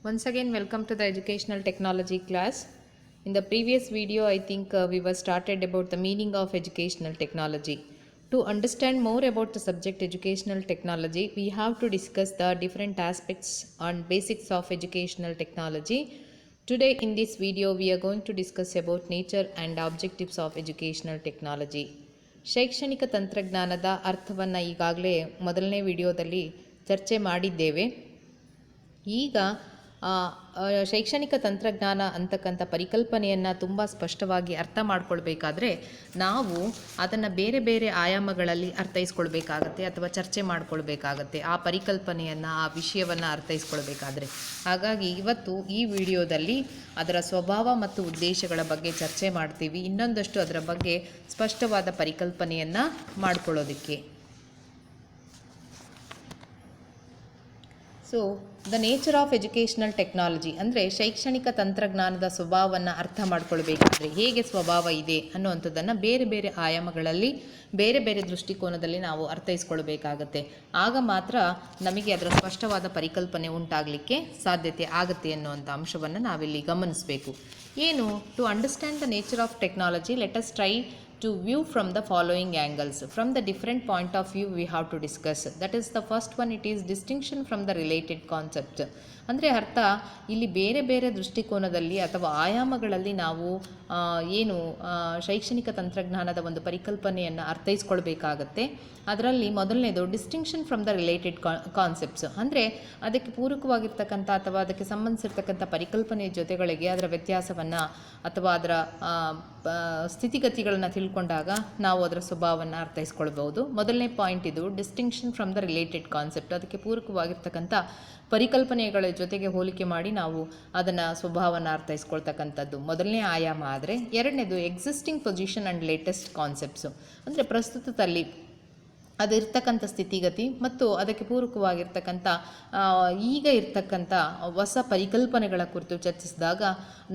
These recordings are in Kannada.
Once again, welcome to the educational technology class. In the previous video, I think we were started about the meaning of educational technology. To understand more about the subject educational technology, we have to discuss the different aspects and basics of educational technology. Today in this video, we are going to discuss about nature and objectives of educational technology. ಶೈಕ್ಷಣಿಕ ತಂತ್ರಜ್ಞಾನದ ಅರ್ಥವನ್ನು ಈಗಾಗಲೇ ಮೊದಲನೇ ವಿಡಿಯೋದಲ್ಲಿ ಚರ್ಚೆ ಮಾಡಿದ್ದೇವೆ. ಈಗ ಶೈಕ್ಷಣಿಕ ತಂತ್ರಜ್ಞಾನ ಅಂತಕ್ಕಂಥ ಪರಿಕಲ್ಪನೆಯನ್ನು ತುಂಬ ಸ್ಪಷ್ಟವಾಗಿ ಅರ್ಥ ಮಾಡ್ಕೊಳ್ಬೇಕಾದ್ರೆ ನಾವು ಅದನ್ನು ಬೇರೆ ಬೇರೆ ಆಯಾಮಗಳಲ್ಲಿ ಅರ್ಥೈಸ್ಕೊಳ್ಬೇಕಾಗತ್ತೆ ಅಥವಾ ಚರ್ಚೆ ಮಾಡ್ಕೊಳ್ಬೇಕಾಗತ್ತೆ ಆ ಪರಿಕಲ್ಪನೆಯನ್ನು, ಆ ವಿಷಯವನ್ನು ಅರ್ಥೈಸ್ಕೊಳ್ಬೇಕಾದ್ರೆ. ಹಾಗಾಗಿ ಇವತ್ತು ಈ ವಿಡಿಯೋದಲ್ಲಿ ಅದರ ಸ್ವಭಾವ ಮತ್ತು ಉದ್ದೇಶಗಳ ಬಗ್ಗೆ ಚರ್ಚೆ ಮಾಡ್ತೀವಿ, ಇನ್ನೊಂದಷ್ಟು ಅದರ ಬಗ್ಗೆ ಸ್ಪಷ್ಟವಾದ ಪರಿಕಲ್ಪನೆಯನ್ನು ಮಾಡ್ಕೊಳ್ಳೋದಕ್ಕೆ. So the nature of educational technology ಅಂದರೆ ಶೈಕ್ಷಣಿಕ ತಂತ್ರಜ್ಞಾನದ ಸ್ವಭಾವವನ್ನು ಅರ್ಥ ಮಾಡ್ಕೊಳ್ಬೇಕಾದ್ರೆ ಹೇಗೆ ಸ್ವಭಾವ ಇದೆ ಅನ್ನುವಂಥದ್ದನ್ನು ಬೇರೆ ಬೇರೆ ಆಯಾಮಗಳಲ್ಲಿ ಬೇರೆ ಬೇರೆ ದೃಷ್ಟಿಕೋನದಲ್ಲಿ ನಾವು ಅರ್ಥೈಸ್ಕೊಳ್ಬೇಕಾಗತ್ತೆ. ಆಗ ಮಾತ್ರ ನಮಗೆ ಅದರ ಸ್ಪಷ್ಟವಾದ ಪರಿಕಲ್ಪನೆ ಉಂಟಾಗಲಿಕ್ಕೆ ಸಾಧ್ಯತೆ ಆಗುತ್ತೆ ಅನ್ನುವಂಥ ಅಂಶವನ್ನು ನಾವಿಲ್ಲಿ ಗಮನಿಸಬೇಕು. ಏನು to understand the nature of technology, let us try to view from the following angles. From the different point of view we have to discuss. That is the first one, it is distinction from the related concept. ಅಂದರೆ ಅರ್ಥ ಇಲ್ಲಿ ಬೇರೆ ಬೇರೆ ದೃಷ್ಟಿಕೋನದಲ್ಲಿ ಅಥವಾ ಆಯಾಮಗಳಲ್ಲಿ ನಾವು ಏನು ಶೈಕ್ಷಣಿಕ ತಂತ್ರಜ್ಞಾನದ ಒಂದು ಪರಿಕಲ್ಪನೆಯನ್ನು ಅರ್ಥೈಸ್ಕೊಳ್ಬೇಕಾಗತ್ತೆ. ಅದರಲ್ಲಿ ಮೊದಲನೇದು distinction from the related concepts, ಅಂದರೆ ಅದಕ್ಕೆ ಪೂರಕವಾಗಿರ್ತಕ್ಕಂಥ ಅಥವಾ ಅದಕ್ಕೆ ಸಂಬಂಧಿಸಿರ್ತಕ್ಕಂಥ ಪರಿಕಲ್ಪನೆಯ ಜೊತೆಗಳಿಗೆ ಅದರ ವ್ಯತ್ಯಾಸವನ್ನು ಅಥವಾ ಅದರ ಸ್ಥಿತಿಗತಿಗಳನ್ನು ತಿಳ್ಕೊಂಡಾಗ ನಾವು ಅದರ ಸ್ವಭಾವವನ್ನು ಅರ್ಥೈಸ್ಕೊಳ್ಬೋದು. ಮೊದಲನೇ ಪಾಯಿಂಟ್ ಇದು distinction from the related concept, ಅದಕ್ಕೆ ಪೂರಕವಾಗಿರ್ತಕ್ಕಂಥ ಪರಿಕಲ್ಪನೆಗಳ ಜೊತೆಗೆ ಹೋಲಿಕೆ ಮಾಡಿ ನಾವು ಅದನ್ನು ಸ್ವಭಾವವನ್ನು ಅರ್ಥೈಸ್ಕೊಳ್ತಕ್ಕಂಥದ್ದು ಮೊದಲನೇ ಆಯಾಮ. ಆದರೆ ಎರಡನೇದು existing position and latest concepts, ಅಂದರೆ ಪ್ರಸ್ತುತದಲ್ಲಿ ಅದು ಇರ್ತಕ್ಕಂಥ ಸ್ಥಿತಿಗತಿ ಮತ್ತು ಅದಕ್ಕೆ ಪೂರಕವಾಗಿರ್ತಕ್ಕಂಥ ಈಗ ಇರ್ತಕ್ಕಂಥ ಹೊಸ ಪರಿಕಲ್ಪನೆಗಳ ಕುರಿತು ಚರ್ಚಿಸಿದಾಗ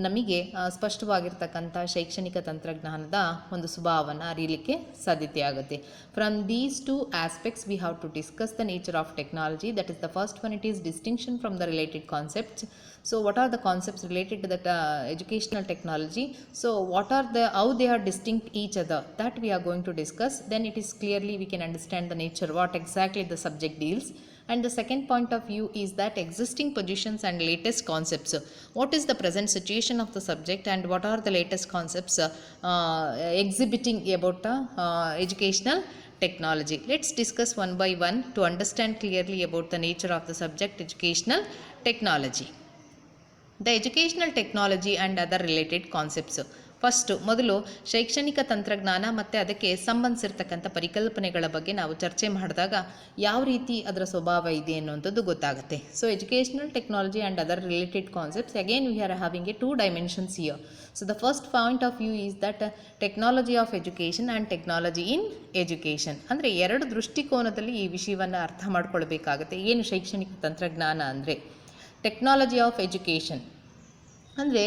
ನಮಗೆ ಸ್ಪಷ್ಟವಾಗಿರ್ತಕ್ಕಂಥ ಶೈಕ್ಷಣಿಕ ತಂತ್ರಜ್ಞಾನದ ಒಂದು ಸ್ವಭಾವವನ್ನು ಅರಿಯಲಿಕ್ಕೆ ಸಾಧ್ಯತೆ ಆಗುತ್ತೆ. From these two aspects we have to discuss the nature of technology. That is the first one, it is distinction from the related concepts. So what are the concepts related to the educational technology? So what are how they are distinct each other, that we are going to discuss. Then it is clearly we can understand the nature, what exactly the subject deals. And the second point of view is that existing positions and latest concepts. What is the present situation of the subject and what are the latest concepts exhibiting about educational technology. Let's discuss one by one to understand clearly about the nature of the subject educational technology. The educational technology and other related concepts. First ಮೊದಲು ಶೈಕ್ಷಣಿಕ ತಂತ್ರಜ್ಞಾನ ಮತ್ತು ಅದಕ್ಕೆ ಸಂಬಂಧಿಸಿರ್ತಕ್ಕಂಥ ಪರಿಕಲ್ಪನೆಗಳ ಬಗ್ಗೆ ನಾವು ಚರ್ಚೆ ಮಾಡಿದಾಗ ಯಾವ ರೀತಿ ಅದರ ಸ್ವಭಾವ ಇದೆ ಅನ್ನುವಂಥದ್ದು ಗೊತ್ತಾಗುತ್ತೆ. So educational technology and other related concepts, again we are having A 2 dimensions here. So the first point of view is that technology of education and technology in education. ಅಂದರೆ ಎರಡು ದೃಷ್ಟಿಕೋನದಲ್ಲಿ ಈ ವಿಷಯವನ್ನು ಅರ್ಥ ಮಾಡ್ಕೊಳ್ಬೇಕಾಗತ್ತೆ. ಏನು ಶೈಕ್ಷಣಿಕ ತಂತ್ರಜ್ಞಾನ ಅಂದರೆ ಟೆಕ್ನಾಲಜಿ ಆಫ್ ಎಜುಕೇಷನ್ ಅಂದರೆ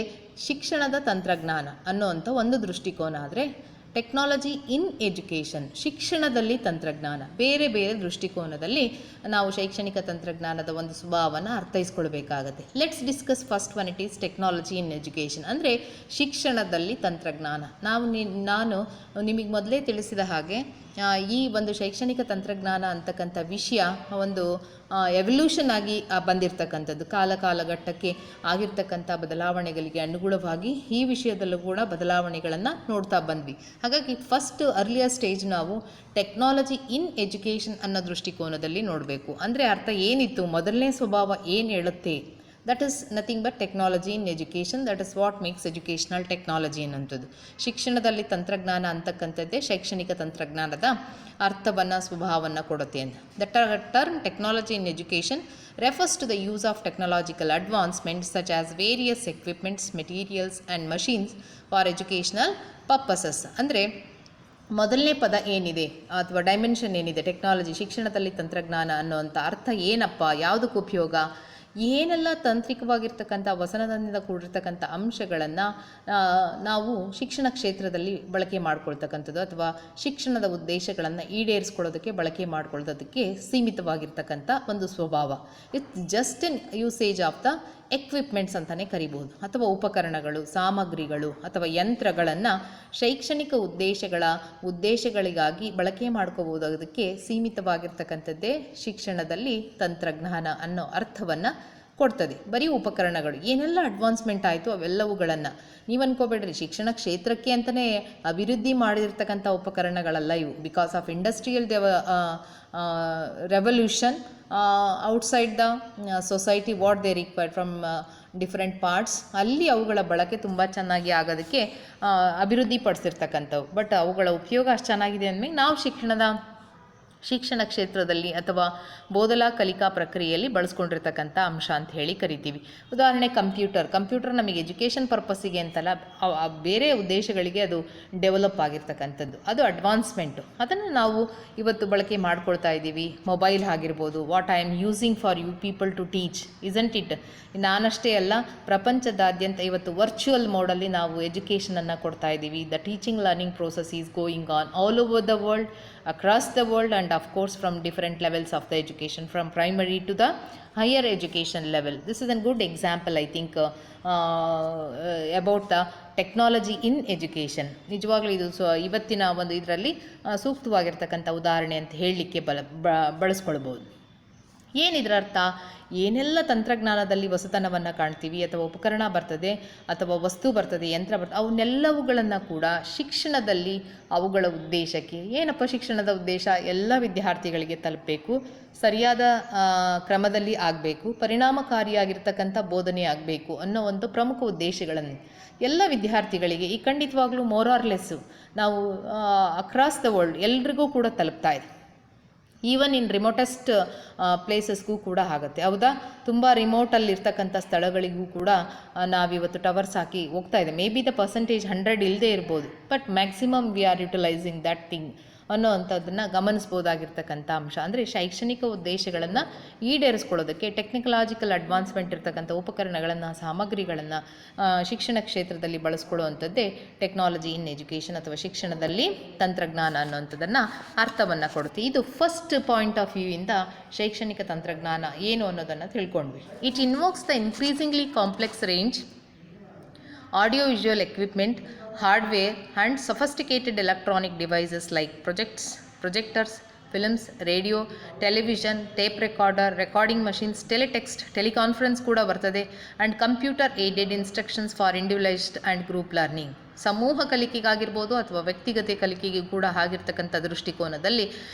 ಶಿಕ್ಷಣದ ತಂತ್ರಜ್ಞಾನ ಅನ್ನೋವಂಥ ಒಂದು ದೃಷ್ಟಿಕೋನ. ಆದರೆ ಟೆಕ್ನಾಲಜಿ ಇನ್ ಎಜುಕೇಷನ್, ಶಿಕ್ಷಣದಲ್ಲಿ ತಂತ್ರಜ್ಞಾನ, ಬೇರೆ ಬೇರೆ ದೃಷ್ಟಿಕೋನದಲ್ಲಿ ನಾವು ಶೈಕ್ಷಣಿಕ ತಂತ್ರಜ್ಞಾನದ ಒಂದು ಸ್ವಭಾವವನ್ನು ಅರ್ಥೈಸ್ಕೊಳ್ಬೇಕಾಗತ್ತೆ. Let's discuss first one, it is technology in education ಅಂದರೆ ಶಿಕ್ಷಣದಲ್ಲಿ ತಂತ್ರಜ್ಞಾನ. ನಾನು ನಿಮಗೆ ಮೊದಲೇ ತಿಳಿಸಿದ ಹಾಗೆ ಈ ಒಂದು ಶೈಕ್ಷಣಿಕ ತಂತ್ರಜ್ಞಾನ ಅಂತಕ್ಕಂಥ ವಿಷಯ ಒಂದು ಎವಲ್ಯೂಷನ್ ಆಗಿ ಬಂದಿರತಕ್ಕಂಥದ್ದು, ಕಾಲಘಟ್ಟಕ್ಕೆ ಆಗಿರ್ತಕ್ಕಂಥ ಬದಲಾವಣೆಗಳಿಗೆ ಅನುಗುಣವಾಗಿ ಈ ವಿಷಯದಲ್ಲೂ ಕೂಡ ಬದಲಾವಣೆಗಳನ್ನು ನೋಡ್ತಾ ಬಂದ್ವಿ. ಹಾಗಾಗಿ ಫಸ್ಟ್ ಅರ್ಲಿಯರ್ ಸ್ಟೇಜ್ ನಾವು ಟೆಕ್ನಾಲಜಿ ಇನ್ ಎಜುಕೇಷನ್ ಅನ್ನೋ ದೃಷ್ಟಿಕೋನದಲ್ಲಿ ನೋಡಬೇಕು. ಅಂದರೆ ಅರ್ಥ ಏನಿತ್ತು, ಮೊದಲನೇ ಸ್ವಭಾವ ಏನು ಹೇಳುತ್ತೆ, that is nothing but technology in education. That is what makes educational technology ಅನ್ನೋಂಥದ್ದು. ಶಿಕ್ಷಣದಲ್ಲಿ ತಂತ್ರಜ್ಞಾನ ಅಂತಕ್ಕಂಥದ್ದೇ ಶೈಕ್ಷಣಿಕ ತಂತ್ರಜ್ಞಾನದ ಅರ್ಥವನ್ನು, ಸ್ವಭಾವವನ್ನು ಕೊಡುತ್ತೆ ಅಂತ. The term technology in education refers to the use of technological advancements such as various equipments, materials and machines for educational purposes. ಅಂದರೆ ಮೊದಲನೇ ಪದ ಏನಿದೆ ಅಥವಾ ಡೈಮೆನ್ಷನ್ ಏನಿದೆ ಟೆಕ್ನಾಲಜಿ, ಶಿಕ್ಷಣದಲ್ಲಿ ತಂತ್ರಜ್ಞಾನ ಅನ್ನೋವಂಥ ಅರ್ಥ ಏನಪ್ಪ, ಯಾವುದಕ್ಕೆ ಉಪಯೋಗ, ಏನೆಲ್ಲ ತಾಂತ್ರಿಕವಾಗಿರ್ತಕ್ಕಂಥ ವಸನದಿಂದ ಕೂಡಿರ್ತಕ್ಕಂಥ ಅಂಶಗಳನ್ನು ನಾವು ಶಿಕ್ಷಣ ಕ್ಷೇತ್ರದಲ್ಲಿ ಬಳಕೆ ಮಾಡ್ಕೊಳ್ತಕ್ಕಂಥದ್ದು ಅಥವಾ ಶಿಕ್ಷಣದ ಉದ್ದೇಶಗಳನ್ನು ಈಡೇರಿಸ್ಕೊಳ್ಳೋದಕ್ಕೆ ಬಳಕೆ ಮಾಡ್ಕೊಳ್ಳೋದಕ್ಕೆ ಸೀಮಿತವಾಗಿರ್ತಕ್ಕಂಥ ಒಂದು ಸ್ವಭಾವ. It's just in usage of the equipments ಅಂತಲೇ ಕರಿಬೋದು, ಅಥವಾ ಉಪಕರಣಗಳು, ಸಾಮಗ್ರಿಗಳು ಅಥವಾ ಯಂತ್ರಗಳನ್ನು ಶೈಕ್ಷಣಿಕ ಉದ್ದೇಶಗಳಿಗಾಗಿ ಬಳಕೆ ಮಾಡ್ಕೋಬೋದಕ್ಕೆ ಸೀಮಿತವಾಗಿರ್ತಕ್ಕಂಥದ್ದೇ ಶಿಕ್ಷಣದಲ್ಲಿ ತಂತ್ರಜ್ಞಾನ ಅನ್ನೋ ಅರ್ಥವನ್ನು ಕೊಡ್ತದೆ. ಬರೀ ಉಪಕರಣಗಳು ಏನೆಲ್ಲ ಅಡ್ವಾನ್ಸ್ಮೆಂಟ್ ಆಯಿತು ಅವೆಲ್ಲವುಗಳನ್ನು ನೀವು ಅನ್ಕೋಬೇಡ್ರಿ ಶಿಕ್ಷಣ ಕ್ಷೇತ್ರಕ್ಕೆ ಅಂತಲೇ ಅಭಿವೃದ್ಧಿ ಮಾಡಿರ್ತಕ್ಕಂಥ ಉಪಕರಣಗಳಲ್ಲ ಇವು. Because of industrial revolution outside the society what they required from different parts, ಅಲ್ಲಿ ಅವುಗಳ ಬಳಕೆ ತುಂಬ ಚೆನ್ನಾಗಿ ಆಗೋದಕ್ಕೆ ಅಭಿವೃದ್ಧಿ ಪಡಿಸಿರ್ತಕ್ಕಂಥವು. ಬಟ್ ಅವುಗಳ ಉಪಯೋಗ ಅಷ್ಟು ಚೆನ್ನಾಗಿದೆ ಅಂದಮೇಲೆ ನಾವು ಶಿಕ್ಷಣ ಕ್ಷೇತ್ರದಲ್ಲಿ ಅಥವಾ ಬೋಧನಾ ಕಲಿಕಾ ಪ್ರಕ್ರಿಯೆಯಲ್ಲಿ ಬಳಸ್ಕೊಂಡಿರ್ತಕ್ಕಂಥ ಅಂಶ ಅಂತ ಹೇಳಿ ಕರಿತೀವಿ. ಉದಾಹರಣೆ ಕಂಪ್ಯೂಟರ್ ನಮಗೆ ಎಜುಕೇಷನ್ ಪರ್ಪಸ್ಸಿಗೆ ಅಂತಲ್ಲ, ಬೇರೆ ಉದ್ದೇಶಗಳಿಗೆ ಅದು ಡೆವಲಪ್ ಆಗಿರ್ತಕ್ಕಂಥದ್ದು, ಅದು ಅಡ್ವಾನ್ಸ್ಮೆಂಟು. ಅದನ್ನು ನಾವು ಇವತ್ತು ಬಳಕೆ ಮಾಡ್ಕೊಳ್ತಾ ಇದ್ದೀವಿ. ಮೊಬೈಲ್ ಆಗಿರ್ಬೋದು, what I am using for you people to teach, isn't it ಇಟ್? ನಾನಷ್ಟೇ ಅಲ್ಲ, ಪ್ರಪಂಚದಾದ್ಯಂತ ಇವತ್ತು ವರ್ಚುವಲ್ ಮೋಡಲ್ಲಿ ನಾವು ಎಜುಕೇಷನನ್ನು ಕೊಡ್ತಾ ಇದ್ದೀವಿ. The teaching learning process is going on all over the world, across the world, and of course from different levels of the education, from primary to the higher education level. This is a good example, I think, about the technology in education. ನಿಜವಾಗ್ಲೂ ಇದು ಇವತ್ತಿನ ಒಂದು ಇದರಲ್ಲಿ ಸೂಕ್ತವಾಗಿರ್ತಕ್ಕಂಥ ಉದಾಹರಣೆ ಅಂತ ಹೇಳಲಿಕ್ಕೆ ಬಳಸ್ಕೊಳ್ಬೋದು. ಏನಿದ್ರ ಅರ್ಥ? ಏನೆಲ್ಲ ತಂತ್ರಜ್ಞಾನದಲ್ಲಿ ಹೊಸತನವನ್ನು ಕಾಣ್ತೀವಿ, ಅಥವಾ ಉಪಕರಣ ಬರ್ತದೆ, ಅಥವಾ ವಸ್ತು ಬರ್ತದೆ, ಯಂತ್ರ ಬರ್ತದೆ, ಅವನ್ನೆಲ್ಲವುಗಳನ್ನು ಕೂಡ ಶಿಕ್ಷಣದಲ್ಲಿ ಅವುಗಳ ಉದ್ದೇಶಕ್ಕೆ ಏನಪ್ಪ ಶಿಕ್ಷಣದ ಉದ್ದೇಶ? ಎಲ್ಲ ವಿದ್ಯಾರ್ಥಿಗಳಿಗೆ ತಲುಪಬೇಕು, ಸರಿಯಾದ ಕ್ರಮದಲ್ಲಿ ಆಗಬೇಕು, ಪರಿಣಾಮಕಾರಿಯಾಗಿರ್ತಕ್ಕಂಥ ಬೋಧನೆ ಆಗಬೇಕು ಅನ್ನೋ ಒಂದು ಪ್ರಮುಖ ಉದ್ದೇಶಗಳನ್ನು ಎಲ್ಲ ವಿದ್ಯಾರ್ಥಿಗಳಿಗೆ ಈ ಖಂಡಿತವಾಗ್ಲೂ ಮೋರ್ ಆರ್ ಲೆಸ್ಸು ನಾವು ಅಕ್ರಾಸ್ ದ ವರ್ಲ್ಡ್ ಎಲ್ರಿಗೂ ಕೂಡ ತಲುಪ್ತಾ ಇದೆ. ಈವನ್ ಇನ್ ರಿಮೋಟೆಸ್ಟ್ ಪ್ಲೇಸಸ್ಗೂ ಕೂಡ ಆಗುತ್ತೆ, ಹೌದಾ? ತುಂಬ ರಿಮೋಟಲ್ಲಿರ್ತಕ್ಕಂಥ ಸ್ಥಳಗಳಿಗೂ ಕೂಡ ನಾವಿವತ್ತು ಟವರ್ಸ್ ಹಾಕಿ ಹೋಗ್ತಾ ಇದೆ. ಮೇ ಬಿ ದ ಪರ್ಸೆಂಟೇಜ್ 100 ಇಲ್ಲದೆ ಇರ್ಬೋದು, but maximum we are utilising that thing ಅನ್ನೋವಂಥದ್ದನ್ನು ಗಮನಿಸ್ಬೋದಾಗಿರ್ತಕ್ಕಂಥ ಅಂಶ. ಅಂದರೆ ಶೈಕ್ಷಣಿಕ ಉದ್ದೇಶಗಳನ್ನು ಈಡೇರಿಸ್ಕೊಳ್ಳೋದಕ್ಕೆ ಟೆಕ್ನಿಕಲಾಜಿಕಲ್ ಅಡ್ವಾನ್ಸ್ಮೆಂಟ್ ಇರ್ತಕ್ಕಂಥ ಉಪಕರಣಗಳನ್ನು, ಸಾಮಗ್ರಿಗಳನ್ನು ಶಿಕ್ಷಣ ಕ್ಷೇತ್ರದಲ್ಲಿ ಬಳಸ್ಕೊಳ್ಳುವಂಥದ್ದೇ ಟೆಕ್ನಾಲಜಿ ಇನ್ ಎಜುಕೇಷನ್ ಅಥವಾ ಶಿಕ್ಷಣದಲ್ಲಿ ತಂತ್ರಜ್ಞಾನ ಅನ್ನೋವಂಥದ್ದನ್ನು ಅರ್ಥವನ್ನು ಕೊಡುತ್ತೆ. ಇದು ಫಸ್ಟ್ ಪಾಯಿಂಟ್ ಆಫ್ ವ್ಯೂ ಇಂದ ಶೈಕ್ಷಣಿಕ ತಂತ್ರಜ್ಞಾನ ಏನು ಅನ್ನೋದನ್ನು ತಿಳ್ಕೊಂಡ್ವಿ. It invokes the increasingly complex range audio-visual equipment, hardware, and sophisticated electronic devices like projectors, films, radio, television, tape recorder, recording machines, teletext, teleconference ಕೂಡ ಬರ್ತದೆ, and computer aided instructions for individualized and group learning. ಸಮೂಹ ಕಲಿಕೆಗಾಗಿರ್ಬೋದು ಅಥವಾ ವ್ಯಕ್ತಿಗತ ಕಲಿಕೆಗೆ ಕೂಡ ಆಗಿರ್ತಕ್ಕಂಥ ದೃಷ್ಟಿಕೋನದಲ್ಲಿ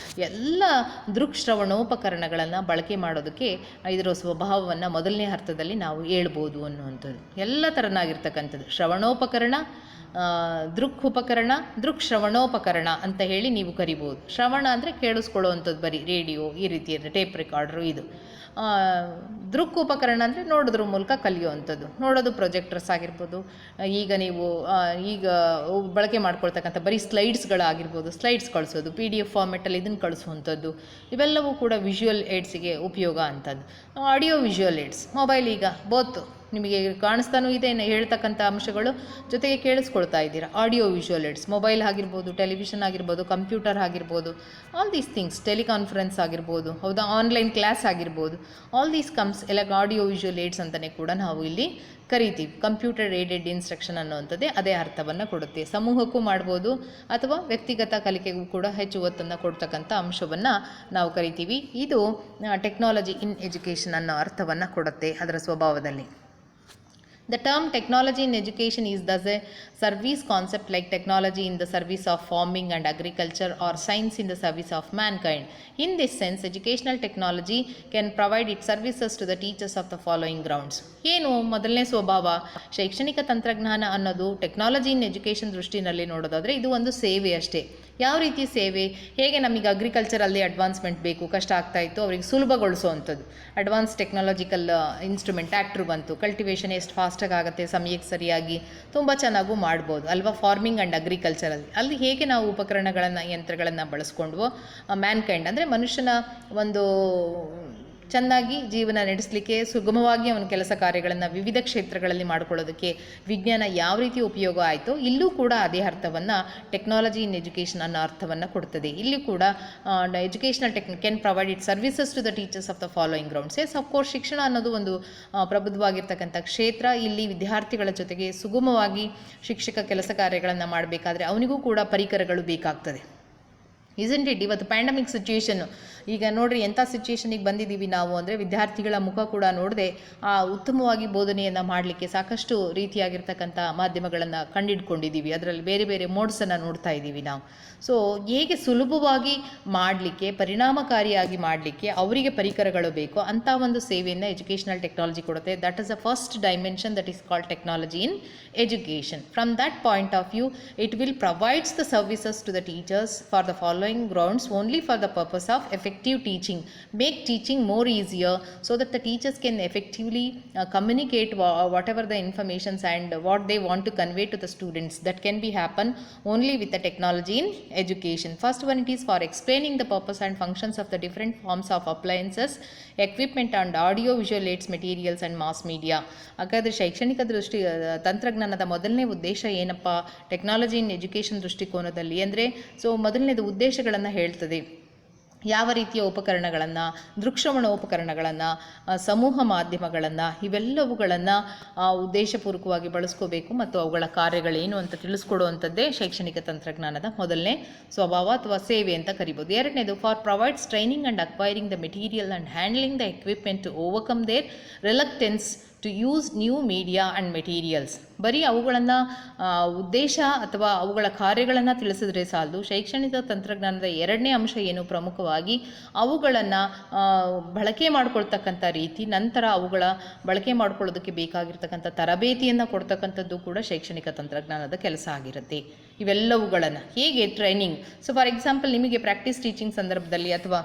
ಎಲ್ಲ ದೃಕ್ಶ್ರವಣೋಪಕರಣಗಳನ್ನು ಬಳಕೆ ಮಾಡೋದಕ್ಕೆ ಇದರ ಸ್ವಭಾವವನ್ನು ಮೊದಲನೇ ಅರ್ಥದಲ್ಲಿ ನಾವು ಹೇಳ್ಬೋದು ಅನ್ನುವಂಥದ್ದು. ಎಲ್ಲ ಥರನಾಗಿರ್ತಕ್ಕಂಥದ್ದು ಶ್ರವಣೋಪಕರಣ, ದೃಕ್ಶ್ರವಣೋಪಕರಣ ಅಂತ ಹೇಳಿ ನೀವು ಕರಿಬೋದು. ಶ್ರವಣ ಅಂದರೆ ಕೇಳಿಸ್ಕೊಳ್ಳುವಂಥದ್ದು, ಬರೀ ರೇಡಿಯೋ ಈ ರೀತಿಯ ಟೇಪ್ ರೆಕಾರ್ಡ್ರು. ಇದು ದೃಕ್ ಉಪಕರಣ ಅಂದರೆ ನೋಡೋದ್ರ ಮೂಲಕ ಕಲಿಯುವಂಥದ್ದು. ನೋಡೋದು ಪ್ರೊಜೆಕ್ಟರ್ಸ್ ಆಗಿರ್ಬೋದು, ಈಗ ಬಳಕೆ ಮಾಡ್ಕೊಳ್ತಕ್ಕಂಥ ಬರೀ ಸ್ಲೈಡ್ಸ್ಗಳಾಗಿರ್ಬೋದು, ಸ್ಲೈಡ್ಸ್ ಕಳಿಸೋದು, PDF ಫಾರ್ಮೆಟಲ್ಲಿ ಇದನ್ನು ಕಳಿಸುವಂಥದ್ದು, ಇವೆಲ್ಲವೂ ಕೂಡ ವಿಜುವಲ್ ಏಡ್ಸಿಗೆ ಉಪಯೋಗ ಅಂಥದ್ದು. ಆಡಿಯೋ ವಿಜುವಲ್ ಏಡ್ಸ್, ಮೊಬೈಲ್ ಈಗ ಬೋತ್ ನಿಮಗೆ ಕಾಣಿಸ್ತಾನೂ ಇದೆ ಹೇಳ್ತಕ್ಕಂಥ ಅಂಶಗಳು, ಜೊತೆಗೆ ಕೇಳಿಸ್ಕೊಳ್ತಾ ಇದ್ದೀರಾ. ಆಡಿಯೋ ವಿಜುವಲ್ ಏಡ್ಸ್ ಮೊಬೈಲ್ ಆಗಿರ್ಬೋದು, ಟೆಲಿವಿಷನ್ ಆಗಿರ್ಬೋದು, ಕಂಪ್ಯೂಟರ್ ಆಗಿರ್ಬೋದು, ಆಲ್ ದೀಸ್ ಥಿಂಗ್ಸ್, ಟೆಲಿಕಾನ್ಫರೆನ್ಸ್ ಆಗಿರ್ಬೋದು, ಹೌದಾ, ಆನ್ಲೈನ್ ಕ್ಲಾಸ್ ಆಗಿರ್ಬೋದು, ಆಲ್ ದೀಸ್ ಕಮ್ಸ್ ಎಲ್ಲ ಆಡಿಯೋ ವಿಜುವಲ್ ಏಡ್ಸ್ ಅಂತಲೇ ಕೂಡ ನಾವು ಇಲ್ಲಿ ಕರಿತೀವಿ. ಕಂಪ್ಯೂಟರ್ ಏಡೆಡ್ ಇನ್ಸ್ಟ್ರಕ್ಷನ್ ಅನ್ನುವಂಥದ್ದೇ ಅದೇ ಅರ್ಥವನ್ನು ಕೊಡುತ್ತೆ. ಸಮೂಹಕ್ಕೂ ಮಾಡ್ಬೋದು ಅಥವಾ ವ್ಯಕ್ತಿಗತ ಕಲಿಕೆಗೂ ಕೂಡ ಹೆಚ್ಚು ಒತ್ತನ್ನು ಕೊಡ್ತಕ್ಕಂಥ ಅಂಶವನ್ನು ನಾವು ಕರಿತೀವಿ. ಇದು ಟೆಕ್ನಾಲಜಿ ಇನ್ ಎಜುಕೇಷನ್ ಅನ್ನೋ ಅರ್ಥವನ್ನು ಕೊಡುತ್ತೆ ಅದರ ಸ್ವಭಾವದಲ್ಲಿ. The term technology in education is thus a service concept, like technology in the service of farming and agriculture, or science in the service of mankind. In this sense, educational technology can provide its services to the teachers of the following grounds. ಏನು ಮೊದಲನೇ ಸ್ವಭಾವ, ಶೈಕ್ಷಣಿಕ ತಂತ್ರಜ್ಞಾನ ಅನ್ನೋದು ಟೆಕ್ನಾಲಜಿ ಇನ್ ಎಜುಕೇಷನ್ ದೃಷ್ಟಿನಲ್ಲಿ ನೋಡೋದಾದರೆ ಇದು ಒಂದು ಸೇವೆ ಅಷ್ಟೇ. ಯಾವ ರೀತಿ ಸೇವೆ? ಹೇಗೆ ನಮಗೆ ಅಗ್ರಿಕಲ್ಚರಲ್ಲಿ ಅಡ್ವಾನ್ಸ್ಮೆಂಟ್ ಬೇಕು, ಕಷ್ಟ ಆಗ್ತಾಯಿತ್ತು, ಅವರಿಗೆ ಸುಲಭಗೊಳಿಸುವಂಥದ್ದು. ಅಡ್ವಾನ್ಸ್ ಟೆಕ್ನಾಲಜಿಕಲ್ ಇನ್ಸ್ಟ್ರೂಮೆಂಟ್, ಟ್ರ್ಯಾಕ್ಟ್ರು ಬಂತು, ಕಲ್ಟಿವೇಷನ್ ಎಷ್ಟು ಫಾಸ್ಟಾಗಿ ಆಗುತ್ತೆ, ಸಮಯಕ್ಕೆ ಸರಿಯಾಗಿ ತುಂಬ ಚೆನ್ನಾಗೂ ಮಾಡ್ಬೋದು ಅಲ್ವಾ. ಫಾರ್ಮಿಂಗ್ ಆ್ಯಂಡ್ ಅಗ್ರಿಕಲ್ಚರಲ್ಲಿ ಅಲ್ಲಿ ಹೇಗೆ ನಾವು ಉಪಕರಣಗಳನ್ನು, ಯಂತ್ರಗಳನ್ನು ಬಳಸ್ಕೊಂಡ್ವೋ, ಮ್ಯಾನ್ಕೈಂಡ್ ಅಂದರೆ ಮನುಷ್ಯನ ಒಂದು ಚೆನ್ನಾಗಿ ಜೀವನ ನಡೆಸಲಿಕ್ಕೆ, ಸುಗಮವಾಗಿ ಅವನ ಕೆಲಸ ಕಾರ್ಯಗಳನ್ನು ವಿವಿಧ ಕ್ಷೇತ್ರಗಳಲ್ಲಿ ಮಾಡಿಕೊಳ್ಳೋದಕ್ಕೆ ವಿಜ್ಞಾನ ಯಾವ ರೀತಿ ಉಪಯೋಗ ಆಯಿತು, ಇಲ್ಲೂ ಕೂಡ ಅದೇ ಅರ್ಥವನ್ನು ಟೆಕ್ನಾಲಜಿ ಇನ್ ಎಜುಕೇಷನ್ ಅನ್ನೋ ಅರ್ಥವನ್ನು ಕೊಡ್ತದೆ. ಇಲ್ಲಿ ಕೂಡ educational can provide it services to the teachers of the following grounds. Yes of course, ಶಿಕ್ಷಣ ಅನ್ನೋದು ಒಂದು ಪ್ರಬುದ್ಧವಾಗಿರ್ತಕ್ಕಂಥ ಕ್ಷೇತ್ರ. ಇಲ್ಲಿ ವಿದ್ಯಾರ್ಥಿಗಳ ಜೊತೆಗೆ ಸುಗಮವಾಗಿ ಶಿಕ್ಷಕ ಕೆಲಸ ಕಾರ್ಯಗಳನ್ನು ಮಾಡಬೇಕಾದ್ರೆ ಅವನಿಗೂ ಕೂಡ ಪರಿಕರಗಳು ಬೇಕಾಗ್ತದೆ. Isn't it? ಇವತ್ತು ಪ್ಯಾಂಡಮಿಕ್ ಸಿಚುಯೇಷನ್ನು, ಈಗ ನೋಡ್ರಿ ಎಂಥ ಸಿಚುಯೇಷನಿಗೆ ಬಂದಿದ್ದೀವಿ ನಾವು ಅಂದರೆ, ವಿದ್ಯಾರ್ಥಿಗಳ ಮುಖ ಕೂಡ ನೋಡದೆ ಉತ್ತಮವಾಗಿ ಬೋಧನೆಯನ್ನು ಮಾಡಲಿಕ್ಕೆ ಸಾಕಷ್ಟು ರೀತಿಯಾಗಿರ್ತಕ್ಕಂಥ ಮಾಧ್ಯಮಗಳನ್ನು ಕಂಡಿಡ್ಕೊಂಡಿದ್ದೀವಿ. ಅದರಲ್ಲಿ ಬೇರೆ ಬೇರೆ ಮೋಡ್ಸನ್ನು ನೋಡ್ತಾ ಇದ್ದೀವಿ ನಾವು. ಸೊ ಹೇಗೆ ಸುಲಭವಾಗಿ ಮಾಡಲಿಕ್ಕೆ, ಪರಿಣಾಮಕಾರಿಯಾಗಿ ಮಾಡಲಿಕ್ಕೆ ಅವರಿಗೆ ಪರಿಕರಗಳು ಬೇಕು, ಅಂಥ ಒಂದು ಸೇವೆಯನ್ನು ಎಜುಕೇಷನಲ್ ಟೆಕ್ನಾಲಜಿ ಕೊಡುತ್ತೆ. That is a first dimension that is called technology in education. From that point of view, it will provides the services to the teachers for the following grounds only for the purpose of effective teaching, make teaching more easier so that the teachers can effectively communicate whatever the informations and what they want to convey to the students. That can be happen only with the technology in education. First one, it is for explaining the purpose and functions of the different forms of appliances, equipment and audio visual aids materials and mass media. ಹಾಗಾದರೆ ಶೈಕ್ಷಣಿಕ ತಂತ್ರಜ್ಞಾನದ ಮೊದಲನೇ ಉದ್ದೇಶ ಏನಪ್ಪ ಟೆಕ್ನಾಲಜಿ ಇನ್ ಎಜುಕೇಷನ್ ದೃಷ್ಟಿಕೋನದಲ್ಲಿ ಅಂದರೆ, ಸೊ ಮೊದಲನೇದು ಉದ್ದೇಶಗಳನ್ನು ಹೇಳ್ತದೆ. ಯಾವ ರೀತಿಯ ಉಪಕರಣಗಳನ್ನು, ದೃಕ್ಶ್ರವಣ ಉಪಕರಣಗಳನ್ನು, ಸಮೂಹ ಮಾಧ್ಯಮಗಳನ್ನು, ಇವೆಲ್ಲವುಗಳನ್ನು ಉದ್ದೇಶಪೂರ್ವಕವಾಗಿ ಬಳಸ್ಕೋಬೇಕು ಮತ್ತು ಅವುಗಳ ಕಾರ್ಯಗಳೇನು ಅಂತ ತಿಳಿಸ್ಕೊಡುವಂಥದ್ದೇ ಶೈಕ್ಷಣಿಕ ತಂತ್ರಜ್ಞಾನದ ಮೊದಲನೇ ಸ್ವಭಾವ ಅಥವಾ ಸೇವೆ ಅಂತ ಕರಿಬೋದು. ಎರಡನೇದು, for provides training and acquiring the material and handling the equipment to overcome their reluctance to use new media and materials. ಬರೀ ಅವುಗಳನ್ನು ಉದ್ದೇಶ ಅಥವಾ ಅವುಗಳ ಕಾರ್ಯಗಳನ್ನು ತಿಳಿಸಿದ್ರೆ ಸಾಲದು. ಶೈಕ್ಷಣಿಕ ತಂತ್ರಜ್ಞಾನದ ಎರಡನೇ ಅಂಶ ಏನು, ಪ್ರಮುಖವಾಗಿ ಅವುಗಳನ್ನು ಬಳಕೆ ಮಾಡ್ಕೊಳ್ತಕ್ಕಂಥ ರೀತಿ, ನಂತರ ಅವುಗಳ ಬಳಕೆ ಮಾಡ್ಕೊಳ್ಳೋದಕ್ಕೆ ಬೇಕಾಗಿರ್ತಕ್ಕಂಥ ತರಬೇತಿಯನ್ನು ಕೊಡ್ತಕ್ಕಂಥದ್ದು ಕೂಡ ಶೈಕ್ಷಣಿಕ ತಂತ್ರಜ್ಞಾನದ ಕೆಲಸ ಆಗಿರುತ್ತೆ. ಇವೆಲ್ಲವುಗಳನ್ನು ಹೇಗೆ ಟ್ರೈನಿಂಗ್, ಸೊ ಫಾರ್ ಎಕ್ಸಾಂಪಲ್ ನಿಮಗೆ ಪ್ರಾಕ್ಟೀಸ್ ಟೀಚಿಂಗ್ ಸಂದರ್ಭದಲ್ಲಿ ಅಥವಾ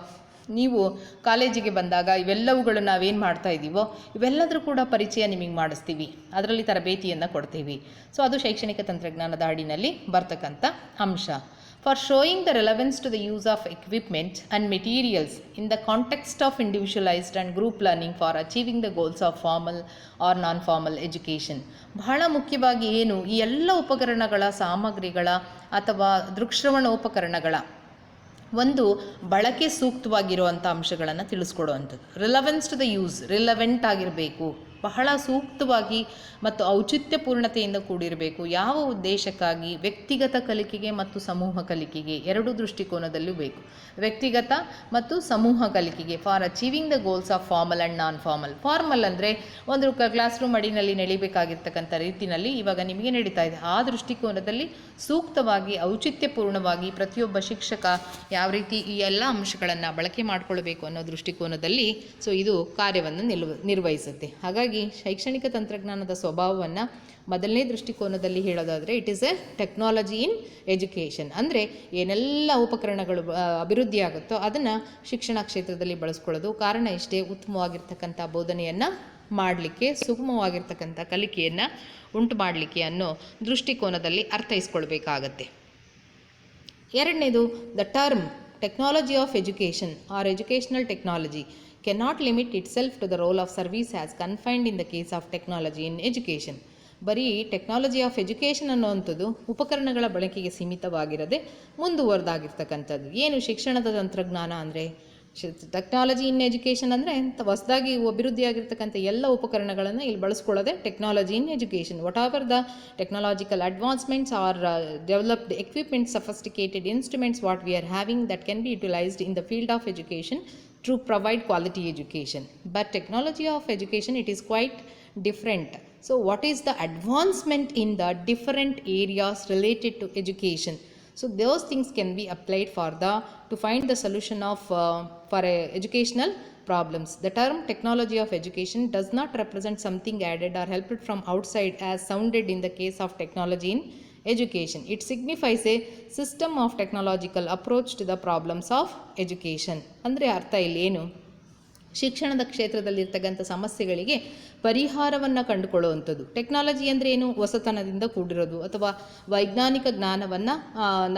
ನೀವು ಕಾಲೇಜಿಗೆ ಬಂದಾಗ ಇವೆಲ್ಲವುಗಳು ನಾವೇನು ಮಾಡ್ತಾ ಇದ್ದೀವೋ ಇವೆಲ್ಲದರೂ ಕೂಡ ಪರಿಚಯ ನಿಮಗೆ ಮಾಡಿಸ್ತೀವಿ, ಅದರಲ್ಲಿ ತರಬೇತಿಯನ್ನು ಕೊಡ್ತೀವಿ. ಸೊ ಅದು ಶೈಕ್ಷಣಿಕ ತಂತ್ರಜ್ಞಾನದ ಅಡಿನಲ್ಲಿ ಬರ್ತಕ್ಕಂಥ ಅಂಶ. For showing the relevance to the use of equipment and materials in the context of individualised and group learning for achieving the goals of formal or non formal education. ಬಹಳ ಮುಖ್ಯವಾಗಿ ಏನು, ಈ ಎಲ್ಲ ಉಪಕರಣಗಳ, ಸಾಮಗ್ರಿಗಳ ಅಥವಾ ದೃಕ್ಶ್ರವಣ ಉಪಕರಣಗಳ ಒಂದು ಬಳಕೆ ಸೂಕ್ತವಾಗಿರುವಂಥ ಅಂಶಗಳನ್ನು ತಿಳಿಸ್ಕೊಡುವಂಥದ್ದು. Relevance to the use, relevant ಆಗಿರಬೇಕು, ಬಹಳ ಸೂಕ್ತವಾಗಿ ಮತ್ತು ಔಚಿತ್ಯಪೂರ್ಣತೆಯಿಂದ ಕೂಡಿರಬೇಕು. ಯಾವ ಉದ್ದೇಶಕ್ಕಾಗಿ? ವ್ಯಕ್ತಿಗತ ಕಲಿಕೆಗೆ ಮತ್ತು ಸಮೂಹ ಕಲಿಕೆಗೆ, ಎರಡೂ ದೃಷ್ಟಿಕೋನದಲ್ಲೂ ಬೇಕು. ವ್ಯಕ್ತಿಗತ ಮತ್ತು ಸಮೂಹ ಕಲಿಕೆಗೆ, for achieving the goals of formal and non formal. Formal ಅಂದರೆ ಒಂದು ಕ್ಲಾಸ್ ರೂಮ್ ಅಡಿನಲ್ಲಿ ನಡಿಬೇಕಾಗಿರ್ತಕ್ಕಂಥ ರೀತಿಯಲ್ಲಿ ಇವಾಗ ನಿಮಗೆ ನಡೀತಾ ಇದೆ. ಆ ದೃಷ್ಟಿಕೋನದಲ್ಲಿ ಸೂಕ್ತವಾಗಿ, ಔಚಿತ್ಯಪೂರ್ಣವಾಗಿ ಪ್ರತಿಯೊಬ್ಬ ಶಿಕ್ಷಕ ಯಾವ ರೀತಿ ಈ ಎಲ್ಲ ಅಂಶಗಳನ್ನು ಬಳಕೆ ಮಾಡಿಕೊಳ್ಬೇಕು ಅನ್ನೋ ದೃಷ್ಟಿಕೋನದಲ್ಲಿ ಸೊ ಇದು ಕಾರ್ಯವನ್ನು ನಿರ್ವಹಿಸುತ್ತೆ. ಹಾಗಾಗಿ ಶೈಕ್ಷಣಿಕ ತಂತ್ರಜ್ಞಾನದ ಸ್ವಭಾವವನ್ನು ಮೊದಲನೇ ದೃಷ್ಟಿಕೋನದಲ್ಲಿ ಹೇಳೋದಾದರೆ, it is A technology in education. ಅಂದರೆ ಏನೆಲ್ಲ ಉಪಕರಣಗಳು ಅಭಿವೃದ್ಧಿ ಆಗುತ್ತೋ ಅದನ್ನು ಶಿಕ್ಷಣ ಕ್ಷೇತ್ರದಲ್ಲಿ ಬಳಸ್ಕೊಳ್ಳೋದು. ಕಾರಣ ಇಷ್ಟೇ, ಉತ್ತಮವಾಗಿರ್ತಕ್ಕಂಥ ಬೋಧನೆಯನ್ನು ಮಾಡಲಿಕ್ಕೆ, ಸುಗಮವಾಗಿರ್ತಕ್ಕಂಥ ಕಲಿಕೆಯನ್ನು ಉಂಟು ಮಾಡಲಿಕ್ಕೆ ಅನ್ನೋ ದೃಷ್ಟಿಕೋನದಲ್ಲಿ ಅರ್ಥೈಸ್ಕೊಳ್ಬೇಕಾಗತ್ತೆ. ಎರಡನೇದು, the term technology of education or educational technology cannot limit itself to the role of service as confined in the case of technology in education. ಬರೀ ಟೆಕ್ನಾಲಜಿ ಆಫ್ ಎಜುಕೇಷನ್ ಅನ್ನುವಂಥದ್ದು ಉಪಕರಣಗಳ ಬಳಕೆಗೆ ಸೀಮಿತವಾಗಿರದೆ ಮುಂದುವರೆದಾಗಿರ್ತಕ್ಕಂಥದ್ದು. ಏನು ಶಿಕ್ಷಣದ ತಂತ್ರಜ್ಞಾನ ಅಂದರೆ, ಟೆಕ್ನಾಲಜಿ ಇನ್ ಎಜುಕೇಷನ್ ಅಂದರೆ ಹೊಸದಾಗಿ ಅಭಿವೃದ್ಧಿಯಾಗಿರ್ತಕ್ಕಂಥ ಎಲ್ಲ ಉಪಕರಣಗಳನ್ನು ಇಲ್ಲಿ ಬಳಸ್ಕೊಳ್ಳೋದೆ technology in education. Whatever the technological advancements are developed equipments, sophisticated instruments what we are having that can be utilised in the field of education to provide quality education. But technology of education, it is quite different. So what is the advancement in the different areas related to education? So those things can be applied to find the solution of for educational problems. The term technology of education does not represent something added or helped from outside as sounded in the case of technology in education. It signifies a system of technological approach to the problems of education. ಅಂದರೆ ಅರ್ಥ ಇಲ್ಲಿ ಏನು, ಶಿಕ್ಷಣದ ಕ್ಷೇತ್ರದಲ್ಲಿರ್ತಕ್ಕಂಥ ಸಮಸ್ಯೆಗಳಿಗೆ ಪರಿಹಾರವನ್ನು ಕಂಡುಕೊಳ್ಳುವಂಥದ್ದು. ಟೆಕ್ನಾಲಜಿ ಅಂದರೆ ಏನು? ಹೊಸತನದಿಂದ ಕೂಡಿರೋದು ಅಥವಾ ವೈಜ್ಞಾನಿಕ ಜ್ಞಾನವನ್ನು